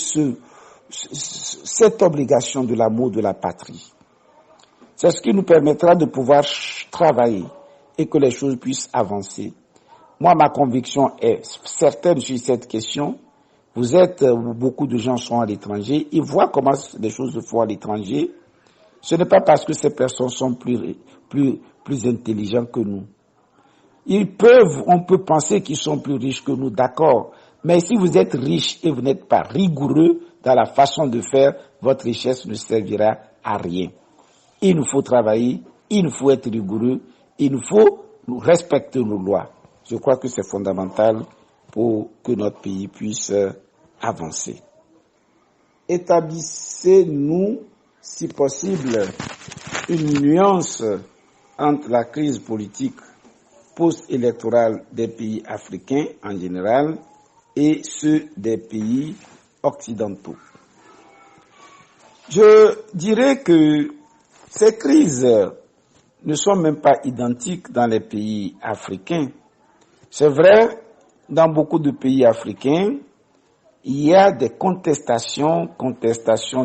cette obligation de l'amour de la patrie. C'est ce qui nous permettra de pouvoir travailler et que les choses puissent avancer. Moi, ma conviction est certaine sur cette question. Beaucoup de gens sont à l'étranger, ils voient comment les choses se font à l'étranger. Ce n'est pas parce que ces personnes sont plus intelligentes que nous. On peut penser qu'ils sont plus riches que nous, d'accord. Mais si vous êtes riche et vous n'êtes pas rigoureux dans la façon de faire, votre richesse ne servira à rien. Il nous faut travailler, il nous faut être rigoureux, il nous faut respecter nos lois. Je crois que c'est fondamental pour que notre pays puisse avancer. Établissez-nous, si possible, une nuance entre la crise politique post-électorale des pays africains en général et ceux des pays occidentaux. Je dirais que ces crises ne sont même pas identiques dans les pays africains. C'est vrai, dans beaucoup de pays africains, il y a des contestations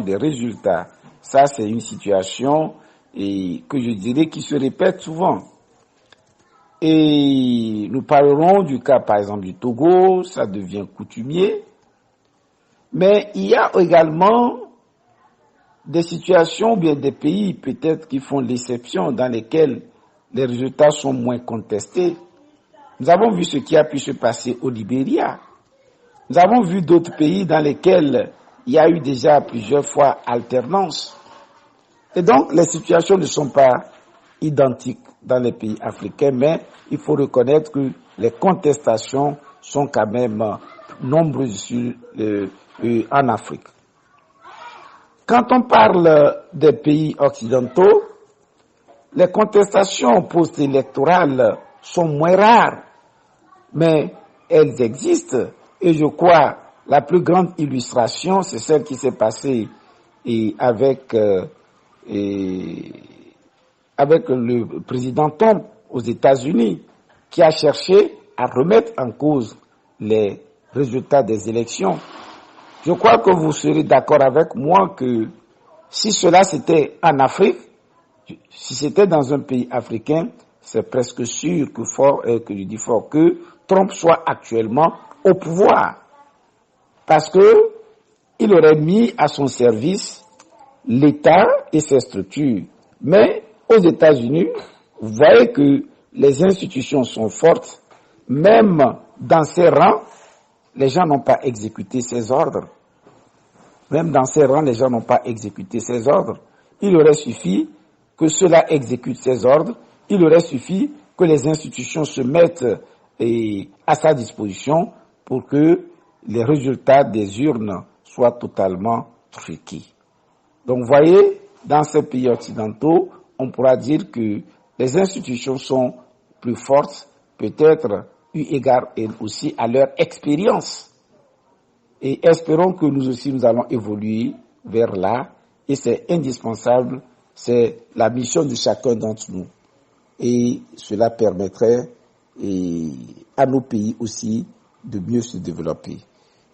des résultats. Ça, c'est une situation et que je dirais qui se répètent souvent. Et nous parlerons du cas, par exemple, du Togo, ça devient coutumier. Mais il y a également des situations ou bien des pays peut-être qui font l'exception dans lesquels les résultats sont moins contestés. Nous avons vu ce qui a pu se passer au Libéria. Nous avons vu d'autres pays dans lesquels il y a eu déjà plusieurs fois alternance. Et donc, les situations ne sont pas identiques dans les pays africains, mais il faut reconnaître que les contestations sont quand même nombreuses en Afrique. Quand on parle des pays occidentaux, les contestations post-électorales sont moins rares, mais elles existent. Et je crois la plus grande illustration, c'est celle qui s'est passée avec le président Trump aux États-Unis, qui a cherché à remettre en cause les résultats des élections. Je crois que vous serez d'accord avec moi que si cela c'était en Afrique, si c'était dans un pays africain, c'est presque sûr que Trump soit actuellement au pouvoir. Parce que il aurait mis à son service l'État et ses structures. Mais aux États-Unis, vous voyez que les institutions sont fortes. Même dans ses rangs, les gens n'ont pas exécuté ses ordres. Même dans ses rangs, les gens n'ont pas exécuté ses ordres. Il aurait suffi que cela exécute ses ordres. Il aurait suffi que les institutions se mettent à sa disposition pour que les résultats des urnes soient totalement truqués. Donc, vous voyez, dans ces pays occidentaux, on pourra dire que les institutions sont plus fortes, peut-être eu égard aussi à leur expérience. Et espérons que nous aussi, nous allons évoluer vers là. Et c'est indispensable, c'est la mission de chacun d'entre nous. Et cela permettrait à nos pays aussi de mieux se développer.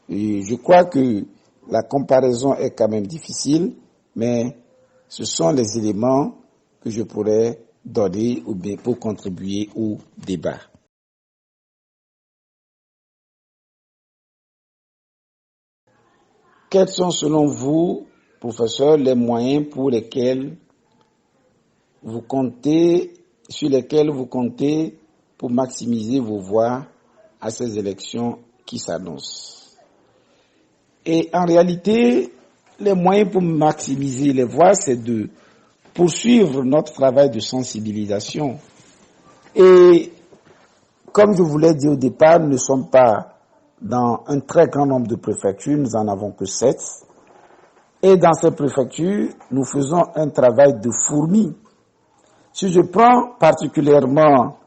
Et je crois que la comparaison est quand même difficile, mais ce sont les éléments que je pourrais donner ou bien pour contribuer au débat. Quels sont selon vous, professeur, les moyens sur lesquels vous comptez pour maximiser vos voix à ces élections qui s'annoncent? Et en réalité, les moyens pour maximiser les voix, c'est de poursuivre notre travail de sensibilisation. Et comme je vous l'ai dit au départ, nous ne sommes pas dans un très grand nombre de préfectures, nous en avons que 7. Et dans ces préfectures, nous faisons un travail de fourmi. Si je prends particulièrement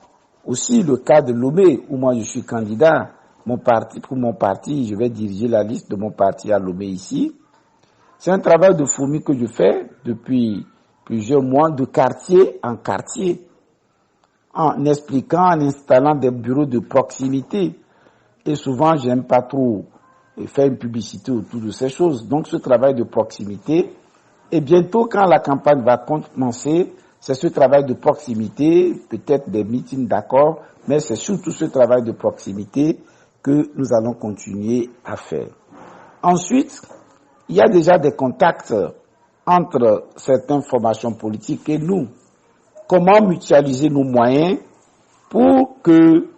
aussi le cas de Lomé, où moi je suis candidat, pour mon parti, je vais diriger la liste de mon parti à Lomé ici. C'est un travail de fourmi que je fais depuis plusieurs mois, de quartier en quartier, en expliquant, en installant des bureaux de proximité. Et souvent, j'aime pas trop faire une publicité autour de ces choses. Donc, ce travail de proximité, et bientôt, quand la campagne va commencer, c'est ce travail de proximité, peut-être des meetings d'accord, mais c'est surtout ce travail de proximité que nous allons continuer à faire. Ensuite, il y a déjà des contacts entre certaines formations politiques et nous. Comment mutualiser nos moyens pour que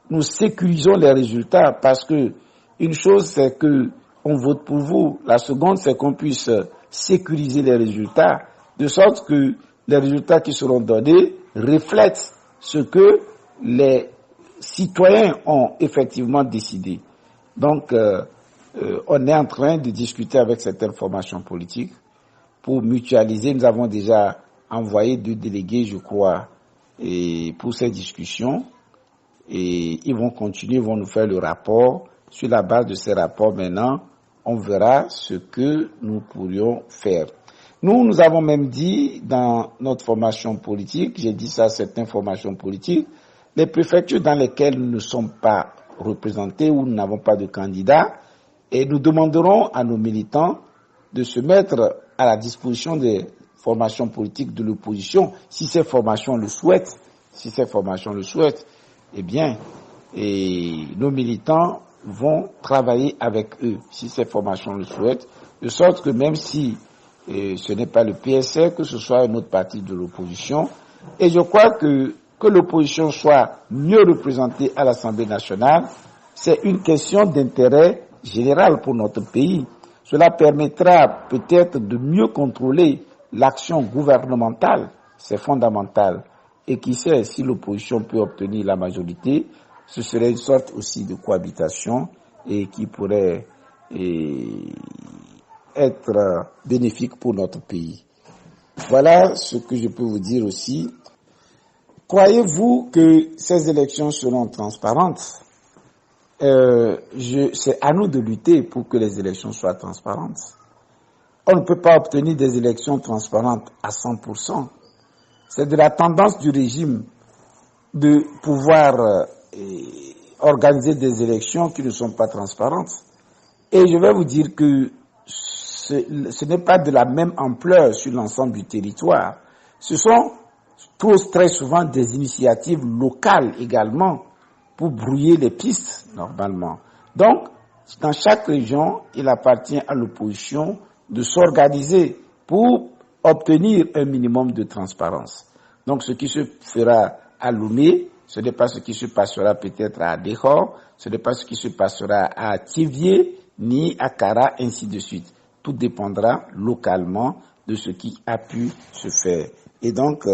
nous sécurisons les résultats? Parce que une chose, c'est que on vote pour vous. La seconde, c'est qu'on puisse sécuriser les résultats, de sorte que les résultats qui seront donnés reflètent ce que les citoyens ont effectivement décidé. Donc, on est en train de discuter avec certaines formations politiques pour mutualiser. Nous avons déjà envoyé 2 délégués, je crois, pour ces discussions. Et ils vont continuer, ils vont nous faire le rapport. Sur la base de ces rapports, maintenant, on verra ce que nous pourrions faire. Nous avons même dit dans notre formation politique, j'ai dit ça à certaines formations politiques, les préfectures dans lesquelles nous ne sommes pas représentés ou nous n'avons pas de candidats, et nous demanderons à nos militants de se mettre à la disposition des formations politiques de l'opposition, si ces formations le souhaitent, eh bien, et nos militants vont travailler avec eux, si ces formations le souhaitent, de sorte que même si ce n'est pas le PSR, que ce soit une autre partie de l'opposition, et je crois que l'opposition soit mieux représentée à l'Assemblée nationale, c'est une question d'intérêt général pour notre pays. Cela permettra peut-être de mieux contrôler l'action gouvernementale, c'est fondamental. Et qui sait, si l'opposition peut obtenir la majorité, ce serait une sorte aussi de cohabitation et qui pourrait être bénéfique pour notre pays. Voilà ce que je peux vous dire aussi. Croyez-vous que ces élections seront transparentes? C'est à nous de lutter pour que les élections soient transparentes. On ne peut pas obtenir des élections transparentes à 100%. C'est de la tendance du régime de pouvoir organiser des élections qui ne sont pas transparentes. Et je vais vous dire que ce n'est pas de la même ampleur sur l'ensemble du territoire. Ce sont très souvent des initiatives locales également pour brouiller les pistes normalement. Donc, dans chaque région, il appartient à l'opposition de s'organiser pour obtenir un minimum de transparence. Donc, ce qui se fera à Lomé, ce n'est pas ce qui se passera peut-être à Dehor, ce n'est pas ce qui se passera à Thiviers, ni à Kara, ainsi de suite. Tout dépendra localement de ce qui a pu se faire. Et donc,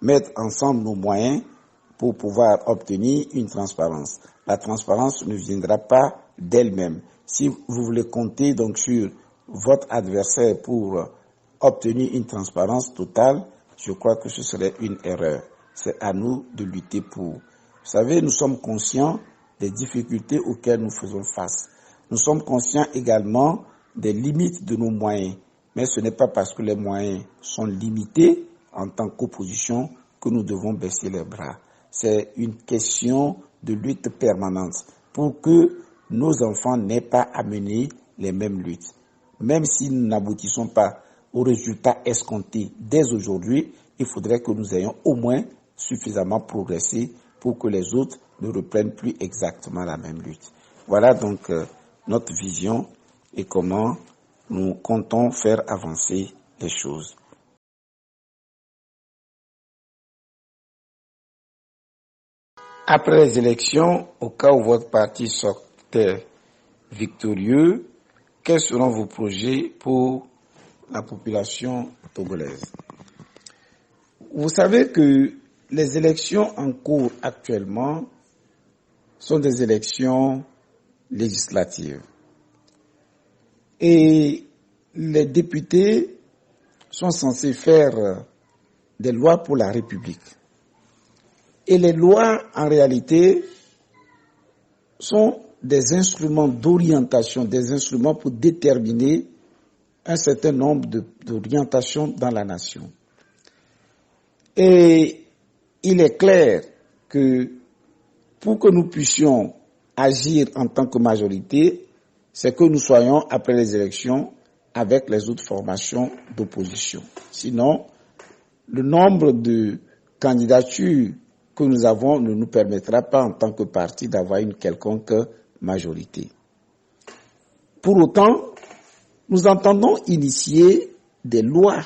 mettre ensemble nos moyens pour pouvoir obtenir une transparence. La transparence ne viendra pas d'elle-même. Si vous voulez compter donc sur votre adversaire pour obtenir une transparence totale, je crois que ce serait une erreur. C'est à nous de lutter pour. Vous savez, nous sommes conscients des difficultés auxquelles nous faisons face. Nous sommes conscients également des limites de nos moyens. Mais ce n'est pas parce que les moyens sont limités en tant qu'opposition que nous devons baisser les bras. C'est une question de lutte permanente pour que nos enfants n'aient pas à mener les mêmes luttes. Même si nous n'aboutissons pas aux résultats escomptés dès aujourd'hui, il faudrait que nous ayons au moins suffisamment progressé pour que les autres ne reprennent plus exactement la même lutte. Voilà donc notre vision et comment nous comptons faire avancer les choses. Après les élections, au cas où votre parti sortait victorieux, quels seront vos projets pour la population togolaise? Vous savez que les élections en cours actuellement sont des élections législatives. Et les députés sont censés faire des lois pour la République. Et les lois, en réalité, sont des instruments d'orientation, des instruments pour déterminer un certain nombre d'orientations dans la nation. Et il est clair que pour que nous puissions agir en tant que majorité, c'est que nous soyons, après les élections, avec les autres formations d'opposition. Sinon, le nombre de candidatures que nous avons ne nous permettra pas, en tant que parti, d'avoir une quelconque majorité. Pour autant, nous entendons initier des lois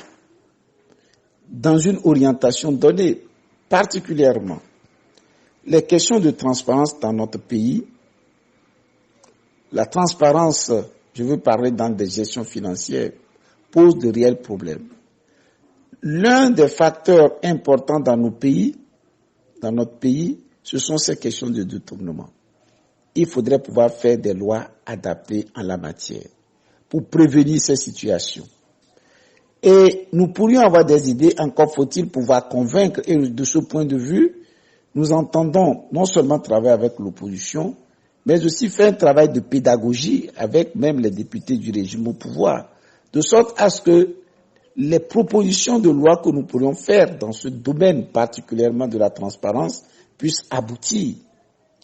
dans une orientation donnée, particulièrement les questions de transparence dans notre pays. La transparence, je veux parler dans des gestions financières, pose de réels problèmes. L'un des facteurs importants dans notre pays, ce sont ces questions de détournement. Il faudrait pouvoir faire des lois adaptées en la matière pour prévenir ces situations. Et nous pourrions avoir des idées, encore faut-il pouvoir convaincre, et de ce point de vue, nous entendons non seulement travailler avec l'opposition, mais aussi faire un travail de pédagogie avec même les députés du régime au pouvoir, de sorte à ce que les propositions de loi que nous pourrions faire dans ce domaine particulièrement de la transparence puissent aboutir.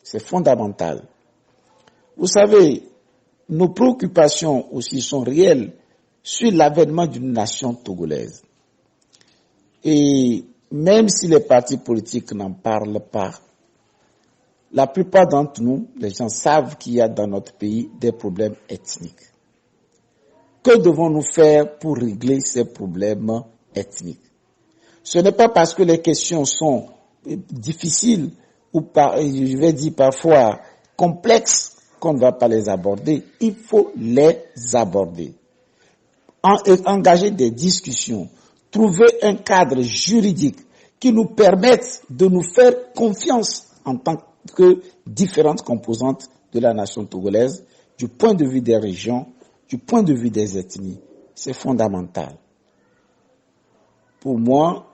C'est fondamental. Vous savez, nos préoccupations aussi sont réelles sur l'avènement d'une nation togolaise. Et même si les partis politiques n'en parlent pas, la plupart d'entre nous, les gens savent qu'il y a dans notre pays des problèmes ethniques. Que devons-nous faire pour régler ces problèmes ethniques? Ce n'est pas parce que les questions sont difficiles ou je vais dire parfois complexes qu'on ne va pas les aborder. Il faut les aborder. Engager des discussions, trouver un cadre juridique qui nous permette de nous faire confiance en tant que différentes composantes de la nation togolaise, du point de vue des régions, du point de vue des ethnies. C'est fondamental. Pour moi,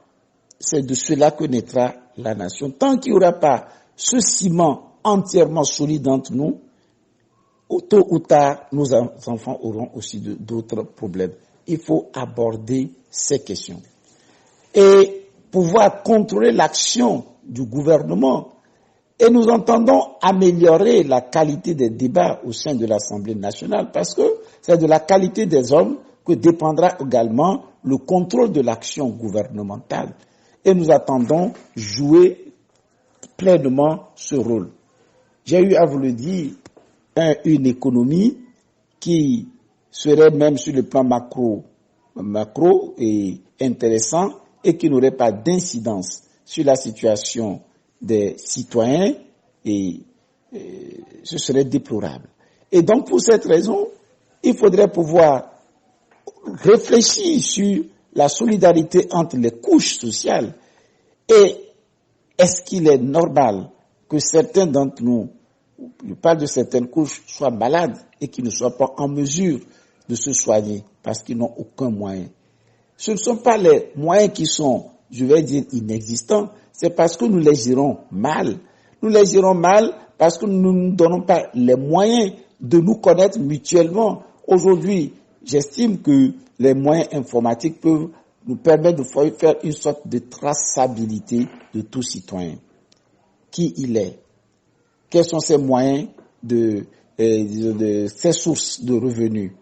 c'est de cela que naîtra la nation. Tant qu'il n'y aura pas ce ciment entièrement solide entre nous, tôt ou tard, nos enfants auront aussi d'autres problèmes. Il faut aborder ces questions. Et pouvoir contrôler l'action du gouvernement. Et nous entendons améliorer la qualité des débats au sein de l'Assemblée nationale parce que c'est de la qualité des hommes que dépendra également le contrôle de l'action gouvernementale. Et nous attendons jouer pleinement ce rôle. J'ai eu à vous le dire, une économie qui serait même sur le plan macro et intéressant et qui n'aurait pas d'incidence sur la situation des citoyens et ce serait déplorable. Et donc pour cette raison, il faudrait pouvoir réfléchir sur la solidarité entre les couches sociales et est-ce qu'il est normal que certains d'entre nous, je parle de certaines couches, soient malades et qui ne soient pas en mesure de se soigner parce qu'ils n'ont aucun moyen. Ce ne sont pas les moyens qui sont, je vais dire, inexistants, c'est parce que nous les gérons mal. Nous les gérons mal parce que nous ne nous donnons pas les moyens de nous connaître mutuellement. Aujourd'hui, j'estime que les moyens informatiques peuvent nous permettre de faire une sorte de traçabilité de tout citoyen. Qui il est? Quels sont ses moyens ses sources de revenus?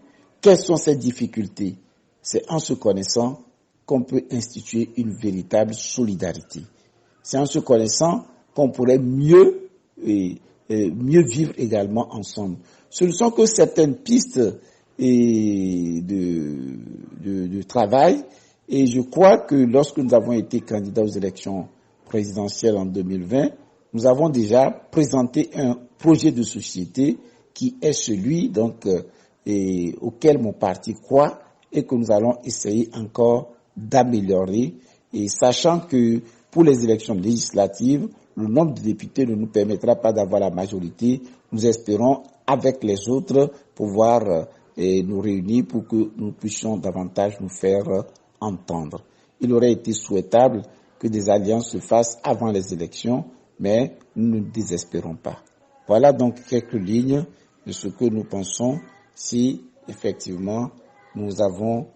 Quelles sont ses difficultés? C'est en se connaissant qu'on peut instituer une véritable solidarité. C'est en se connaissant qu'on pourrait mieux vivre également ensemble. Ce ne sont que certaines pistes de travail et je crois que lorsque nous avons été candidats aux élections présidentielles en 2020, nous avons déjà présenté un projet de société qui est celui donc auquel mon parti croit et que nous allons essayer encore d'améliorer, et sachant que pour les élections législatives, le nombre de députés ne nous permettra pas d'avoir la majorité. Nous espérons avec les autres pouvoir nous réunir pour que nous puissions davantage nous faire entendre. Il aurait été souhaitable que des alliances se fassent avant les élections, mais nous ne désespérons pas. Voilà donc quelques lignes de ce que nous pensons si effectivement nous avons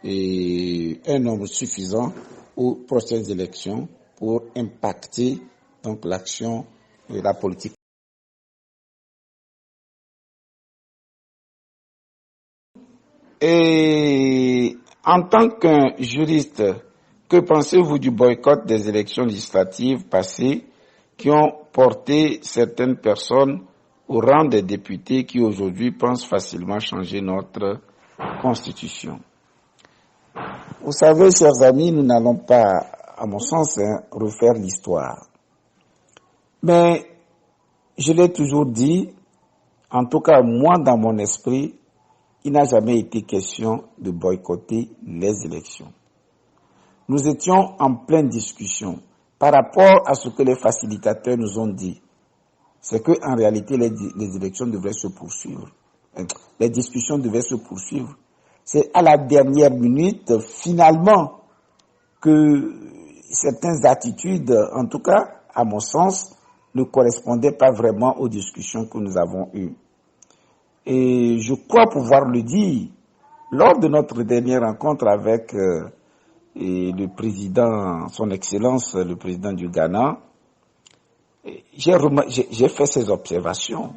un nombre suffisant aux prochaines élections pour impacter donc l'action et la politique. Et en tant qu'un juriste, que pensez-vous du boycott des élections législatives passées qui ont porté certaines personnes au rang des députés qui aujourd'hui pensent facilement changer notre constitution? Vous savez, chers amis, nous n'allons pas, à mon sens, refaire l'histoire. Mais je l'ai toujours dit, en tout cas moi dans mon esprit, il n'a jamais été question de boycotter les élections. Nous étions en pleine discussion par rapport à ce que les facilitateurs nous ont dit. C'est qu'en réalité, les élections devraient se poursuivre. Les discussions devaient se poursuivre. C'est à la dernière minute, finalement, que certaines attitudes, en tout cas, à mon sens, ne correspondaient pas vraiment aux discussions que nous avons eues. Et je crois pouvoir le dire, lors de notre dernière rencontre avec le président, son Excellence, le président du Ghana, j'ai fait ces observations.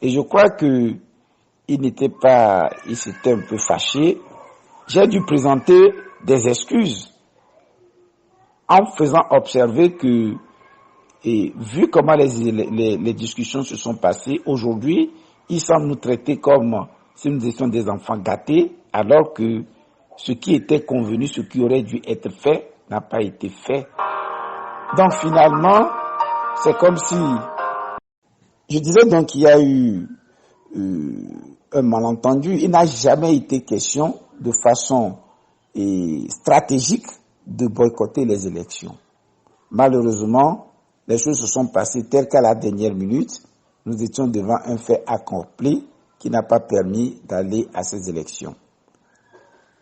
Et je crois que il s'était un peu fâché. J'ai dû présenter des excuses en faisant observer que, et vu comment les discussions se sont passées, aujourd'hui, ils semblent nous traiter comme si nous étions des enfants gâtés, alors que ce qui était convenu, ce qui aurait dû être fait, n'a pas été fait. Donc finalement, c'est comme si, je disais donc qu'il y a eu un malentendu. Il n'a jamais été question de façon stratégique de boycotter les élections. Malheureusement, les choses se sont passées telles qu'à la dernière minute. Nous étions devant un fait accompli qui n'a pas permis d'aller à ces élections.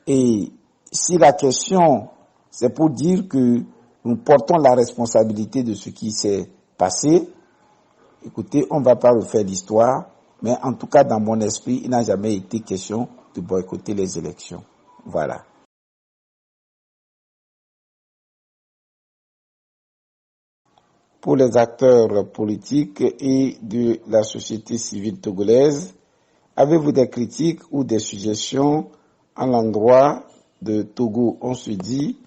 Et si la question, c'est pour dire que nous portons la responsabilité de ce qui s'est passé, écoutez, on ne va pas refaire l'histoire, mais en tout cas, dans mon esprit, il n'a jamais été question de boycotter les élections. Voilà. Pour les acteurs politiques et de la société civile togolaise, avez-vous des critiques ou des suggestions à l'endroit de Togo? On se dit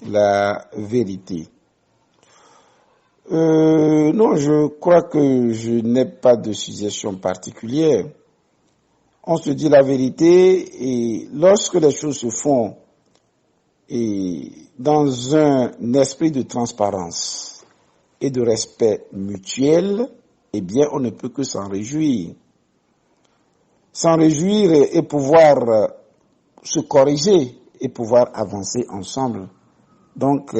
la vérité. Non, je crois que je n'ai pas de suggestion particulière. On se dit la vérité et lorsque les choses se font et dans un esprit de transparence et de respect mutuel, eh bien, on ne peut que s'en réjouir. S'en réjouir et pouvoir se corriger et pouvoir avancer ensemble. Donc,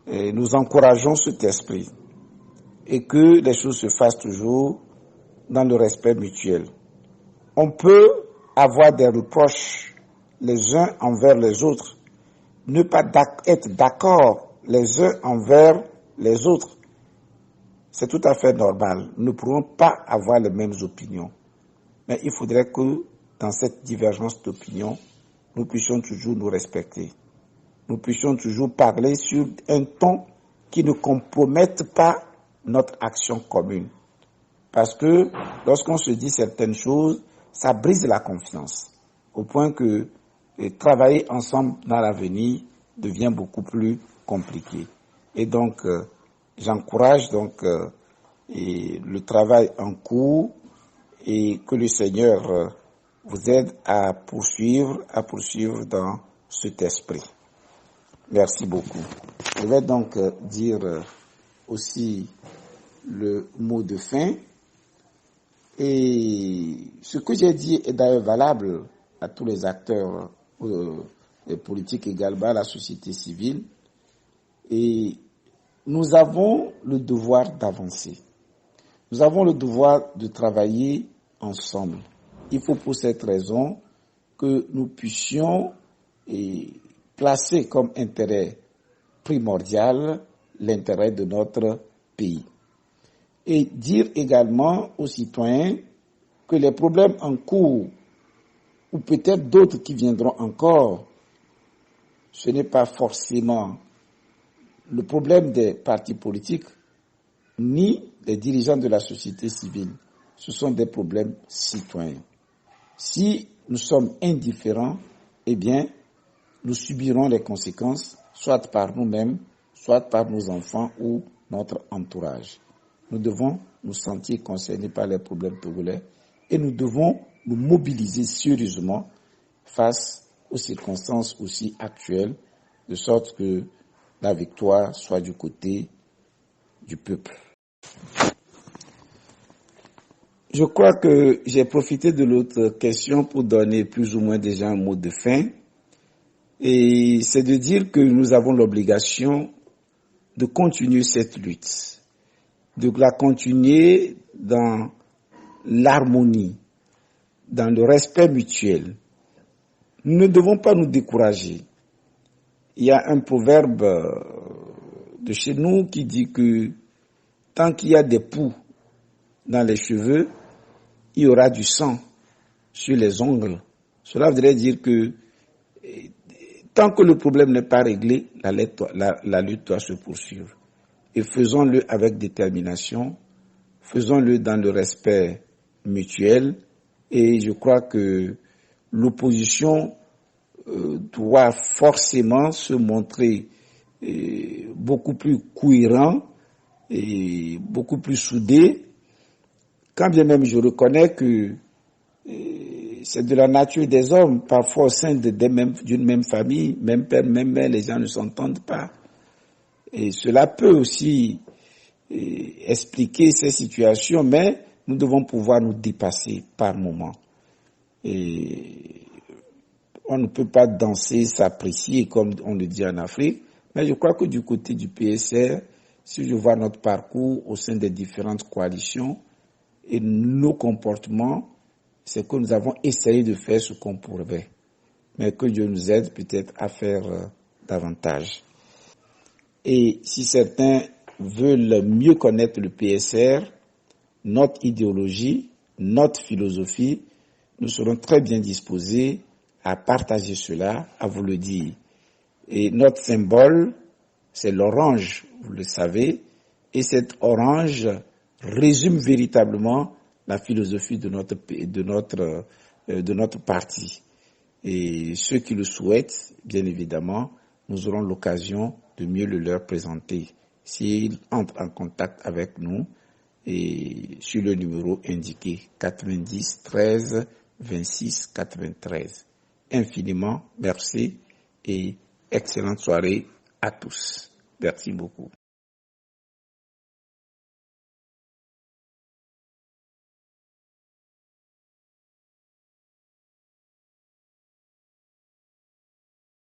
nous encourageons cet esprit et que les choses se fassent toujours dans le respect mutuel. On peut avoir des reproches les uns envers les autres, ne pas être d'accord les uns envers les autres. C'est tout à fait normal. Nous ne pourrons pas avoir les mêmes opinions. Mais il faudrait que dans cette divergence d'opinion, nous puissions toujours nous respecter. Nous puissions toujours parler sur un ton qui ne compromette pas notre action commune. Parce que lorsqu'on se dit certaines choses, ça brise la confiance, au point que travailler ensemble dans l'avenir devient beaucoup plus compliqué. Et donc, j'encourage donc le travail en cours et que le Seigneur vous aide à poursuivre dans cet esprit. Merci beaucoup. Je vais donc dire aussi le mot de fin. Et ce que j'ai dit est d'ailleurs valable à tous les acteurs les politiques également, à la société civile. Et nous avons le devoir d'avancer. Nous avons le devoir de travailler ensemble. Il faut pour cette raison que nous puissions placer comme intérêt primordial l'intérêt de notre pays. Et dire également aux citoyens que les problèmes en cours, ou peut-être d'autres qui viendront encore, ce n'est pas forcément le problème des partis politiques, ni des dirigeants de la société civile. Ce sont des problèmes citoyens. Si nous sommes indifférents, eh bien, nous subirons les conséquences, soit par nous-mêmes, soit par nos enfants ou notre entourage. Nous devons nous sentir concernés par les problèmes togolais et nous devons nous mobiliser sérieusement face aux circonstances aussi actuelles, de sorte que la victoire soit du côté du peuple. Je crois que j'ai profité de l'autre question pour donner plus ou moins déjà un mot de fin. Et c'est de dire que nous avons l'obligation de continuer cette lutte, de la continuer dans l'harmonie, dans le respect mutuel. Nous ne devons pas nous décourager. Il y a un proverbe de chez nous qui dit que tant qu'il y a des poux dans les cheveux, il y aura du sang sur les ongles. Cela voudrait dire que tant que le problème n'est pas réglé, la lutte doit se poursuivre. Et faisons-le avec détermination, faisons-le dans le respect mutuel. Et je crois que l'opposition doit forcément se montrer beaucoup plus cohérent et beaucoup plus soudé. Quand bien même je reconnais que c'est de la nature des hommes, parfois au sein d'une même famille, même père, même mère, les gens ne s'entendent pas. Et cela peut aussi expliquer ces situations, mais nous devons pouvoir nous dépasser par moments. Et on ne peut pas danser, s'apprécier comme on le dit en Afrique, mais je crois que du côté du PSR, si je vois notre parcours au sein des différentes coalitions et nos comportements, c'est que nous avons essayé de faire ce qu'on pourrait, mais que Dieu nous aide peut-être à faire davantage. Et si certains veulent mieux connaître le PSR, notre idéologie, notre philosophie, nous serons très bien disposés à partager cela, à vous le dire. Et notre symbole, c'est l'orange, vous le savez, et cet orange résume véritablement la philosophie de notre parti. Et ceux qui le souhaitent, bien évidemment, nous aurons l'occasion de mieux le leur présenter s'ils entrent en contact avec nous et sur le numéro indiqué 90 13 26 93. Infiniment merci et excellente soirée à tous. Merci beaucoup.